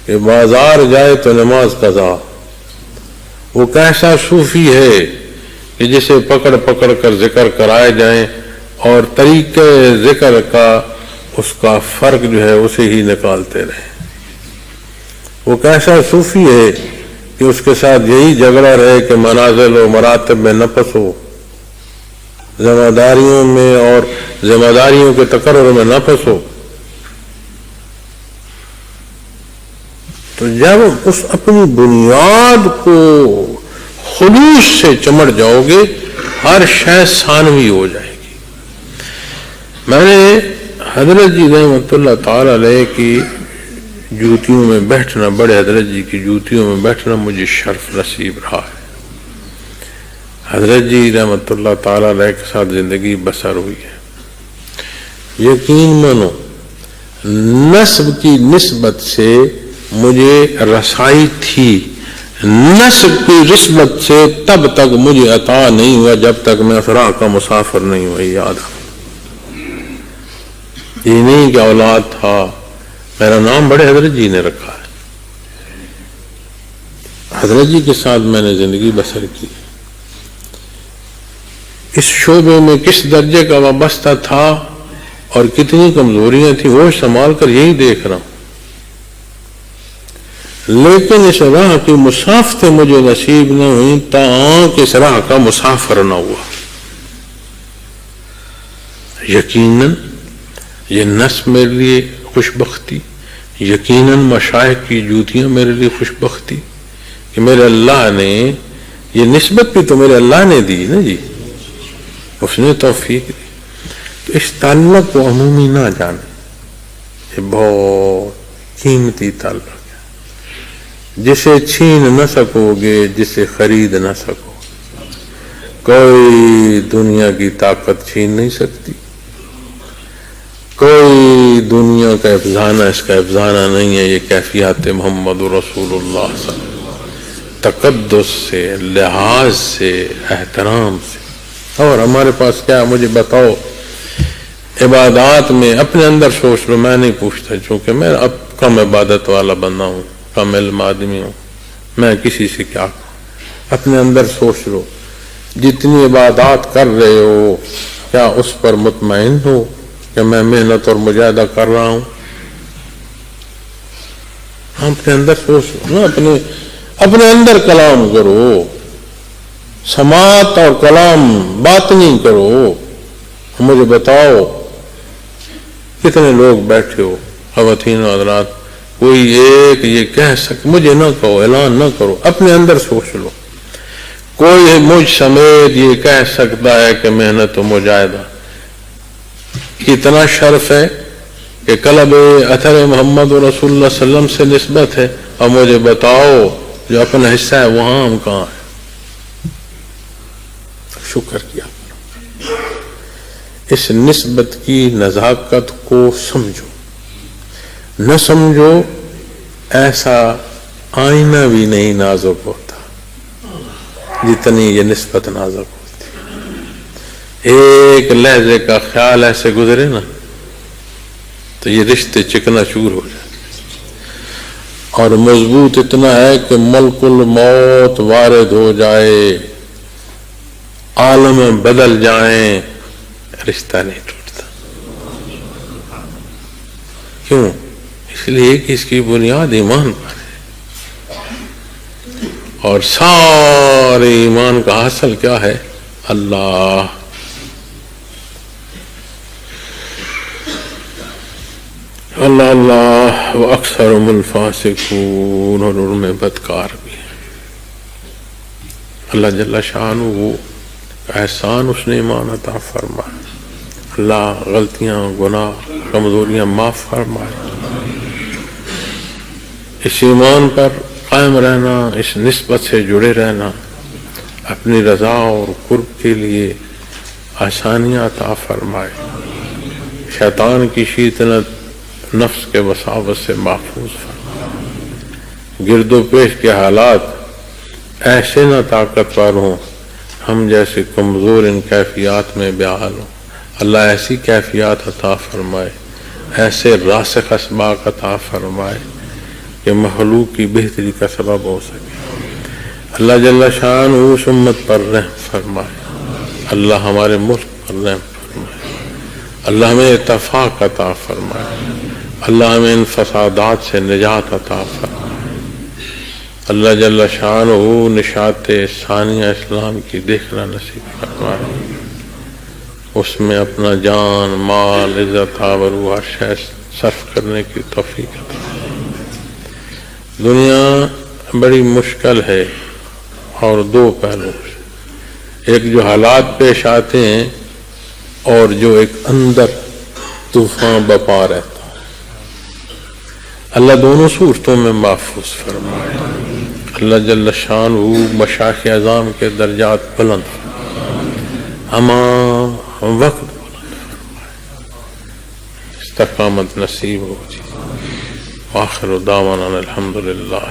کہ بازار جائے تو نماز قضا. وہ کیسا صوفی ہے کہ جسے پکڑ پکڑ کر ذکر کرائے جائیں اور طریقے ذکر کا اس کا فرق جو ہے اسے ہی نکالتے رہیں. وہ کیسا صوفی ہے کہ اس کے ساتھ یہی جھگڑا رہے کہ منازل و مراتب میں نہ پھنسو، ذمہ داریوں میں اور ذمہ داریوں کے تقرر میں نہ پھنسو. تو جب اس اپنی بنیاد کو خلوص سے چمٹ جاؤ گے ہر شے ثانوی ہو جائے گی. میں نے حضرت جی رحمۃ اللہ تعالی علیہ کی جوتیوں میں بیٹھنا، بڑے حضرت جی کی جوتیوں میں بیٹھنا مجھے شرف نصیب رہا ہے. حضرت جی رحمۃ اللہ تعالی علیہ کے ساتھ زندگی بسر ہوئی ہے. یقین مانو نسب کی نسبت سے مجھے رسائی تھی، نسب کی نسبت سے تب تک مجھے عطا نہیں ہوا جب تک میں اس راہ کا مسافر نہیں ہوا. یاد ہے یہ نہیں کہ اولاد تھا. میرا نام بڑے حضرت جی نے رکھا ہے. حضرت جی کے ساتھ میں نے زندگی بسر کی. اس شعبے میں کس درجے کا وابستہ تھا اور کتنی کمزوریاں تھیں وہ سنبھال کر یہی دیکھ رہا ہوں. لیکن اس راہ کی مسافتیں مجھے نصیب نہ ہوئی تاکہ اس راہ کا مسافر نہ ہوا. یقیناً یہ نسب میرے لیے خوش بختی، یقیناً مشائخ کی جوتیاں میرے لیے خوش بختی کہ میرے اللہ نے یہ نسبت بھی تو میرے اللہ نے دی نا جی، اس نے توفیق دی. تو اس تعلق کو عمومی نہ جانے، یہ بہت قیمتی تعلق ہے جسے چھین نہ سکو گے، جسے خرید نہ سکو. کوئی دنیا کی طاقت چھین نہیں سکتی، کوئی دنیا کا افزانہ اس کا افزانہ نہیں ہے. یہ کیفیات محمد رسول اللہ صلی اللہ علیہ وسلم تقدس سے، لحاظ سے، احترام سے. اور ہمارے پاس کیا، مجھے بتاؤ عبادات میں اپنے اندر سوچ لو. میں نہیں پوچھتا چونکہ میں اب کم عبادت والا بندہ ہوں، کم علم آدمی ہوں، میں کسی سے کیا کہوں. اپنے اندر سوچ لو جتنی عبادات کر رہے ہو کیا اس پر مطمئن ہو کہ میں محنت اور مجاہدہ کر رہا ہوں. اپنے اندر سوچ لو نا، اپنے اندر کلام کرو، سماعت اور کلام بات نہیں کرو. مجھے بتاؤ کتنے لوگ بیٹھے ہو خواتین و حضرات، کوئی ایک یہ کہہ سکے، مجھے نہ کہو، اعلان نہ کرو، اپنے اندر سوچ لو. کوئی مجھ سمیت یہ کہہ سکتا ہے کہ محنت و مجاہدہ اتنا شرف ہے کہ قلب اثر محمد رسول اللہ صلی اللہ علیہ وسلم سے نسبت ہے. اور مجھے بتاؤ جو اپنا حصہ ہے وہاں ہم کہاں ہیں. شکر کیا کرو، اس نسبت کی نزاکت کو سمجھو. نہ سمجھو ایسا آئینہ بھی نہیں نازک ہوتا جتنی یہ نسبت نازک ہوتی. ایک لہجے کا خیال ایسے گزرے نا تو یہ رشتے چکنا چور ہو جاتے اور مضبوط اتنا ہے کہ ملک الموت وارد ہو جائے، عالم بدل جائیں، رشتہ نہیں ٹوٹتا. کیوں؟ اس لیے کہ اس کی بنیاد ایمان پر ہے. اور سارے ایمان کا حاصل کیا ہے؟ اللہ. اللہ اللہ و اکثرهم الفاسقون، اور ان میں بدکار بھی ہیں۔ اللہ جل شانہ وہ احسان اس نے ایمان عطا فرمائے، اللہ غلطیاں گناہ کمزوریاں معاف فرمائے، اس ایمان پر قائم رہنا، اس نسبت سے جڑے رہنا، اپنی رضا اور قرب کے لیے آسانیاں عطا فرمائے، شیطان کی شیطنت نفس کے وساوس سے محفوظ فرمائے، گرد و پیش کے حالات ایسے نہ طاقتور ہوں ہم جیسے کمزور ان کیفیات میں بحال ہوں، اللہ ایسی کیفیات عطا فرمائے، ایسے راسخ اسباق عطا فرمائے کہ مخلوق کی بہتری کا سبب ہو سکے۔ اللہ جل شانہ اس امت پر رحم فرمائے، اللہ ہمارے ملک پر رحم فرمائے، اللہ ہمیں اتفاق عطا فرمائے، اللہ ہمیں ان فسادات سے نجات عطا فرمائے، اللہ جل شانہ نشاط ثانیہ اسلام کی دیکھنا نصیب فرمائے، اس میں اپنا جان مال عزت آبرو ہر شے صرف کرنے کی توفیق عطا فرمائے۔ دنیا بڑی مشکل ہے اور دو پہلو، ایک جو حالات پیش آتے ہیں اور جو ایک اندر طوفان بپا رہتا ہے، اللہ دونوں صورتوں میں محفوظ فرمائے، اللہ جل شانہ مشائخ اعظام کے درجات بلند فرمائے، ہمہ وقت بلند فرمائے، استقامت نصیب ہو جی۔ آخر دعوانا الحمدللہ۔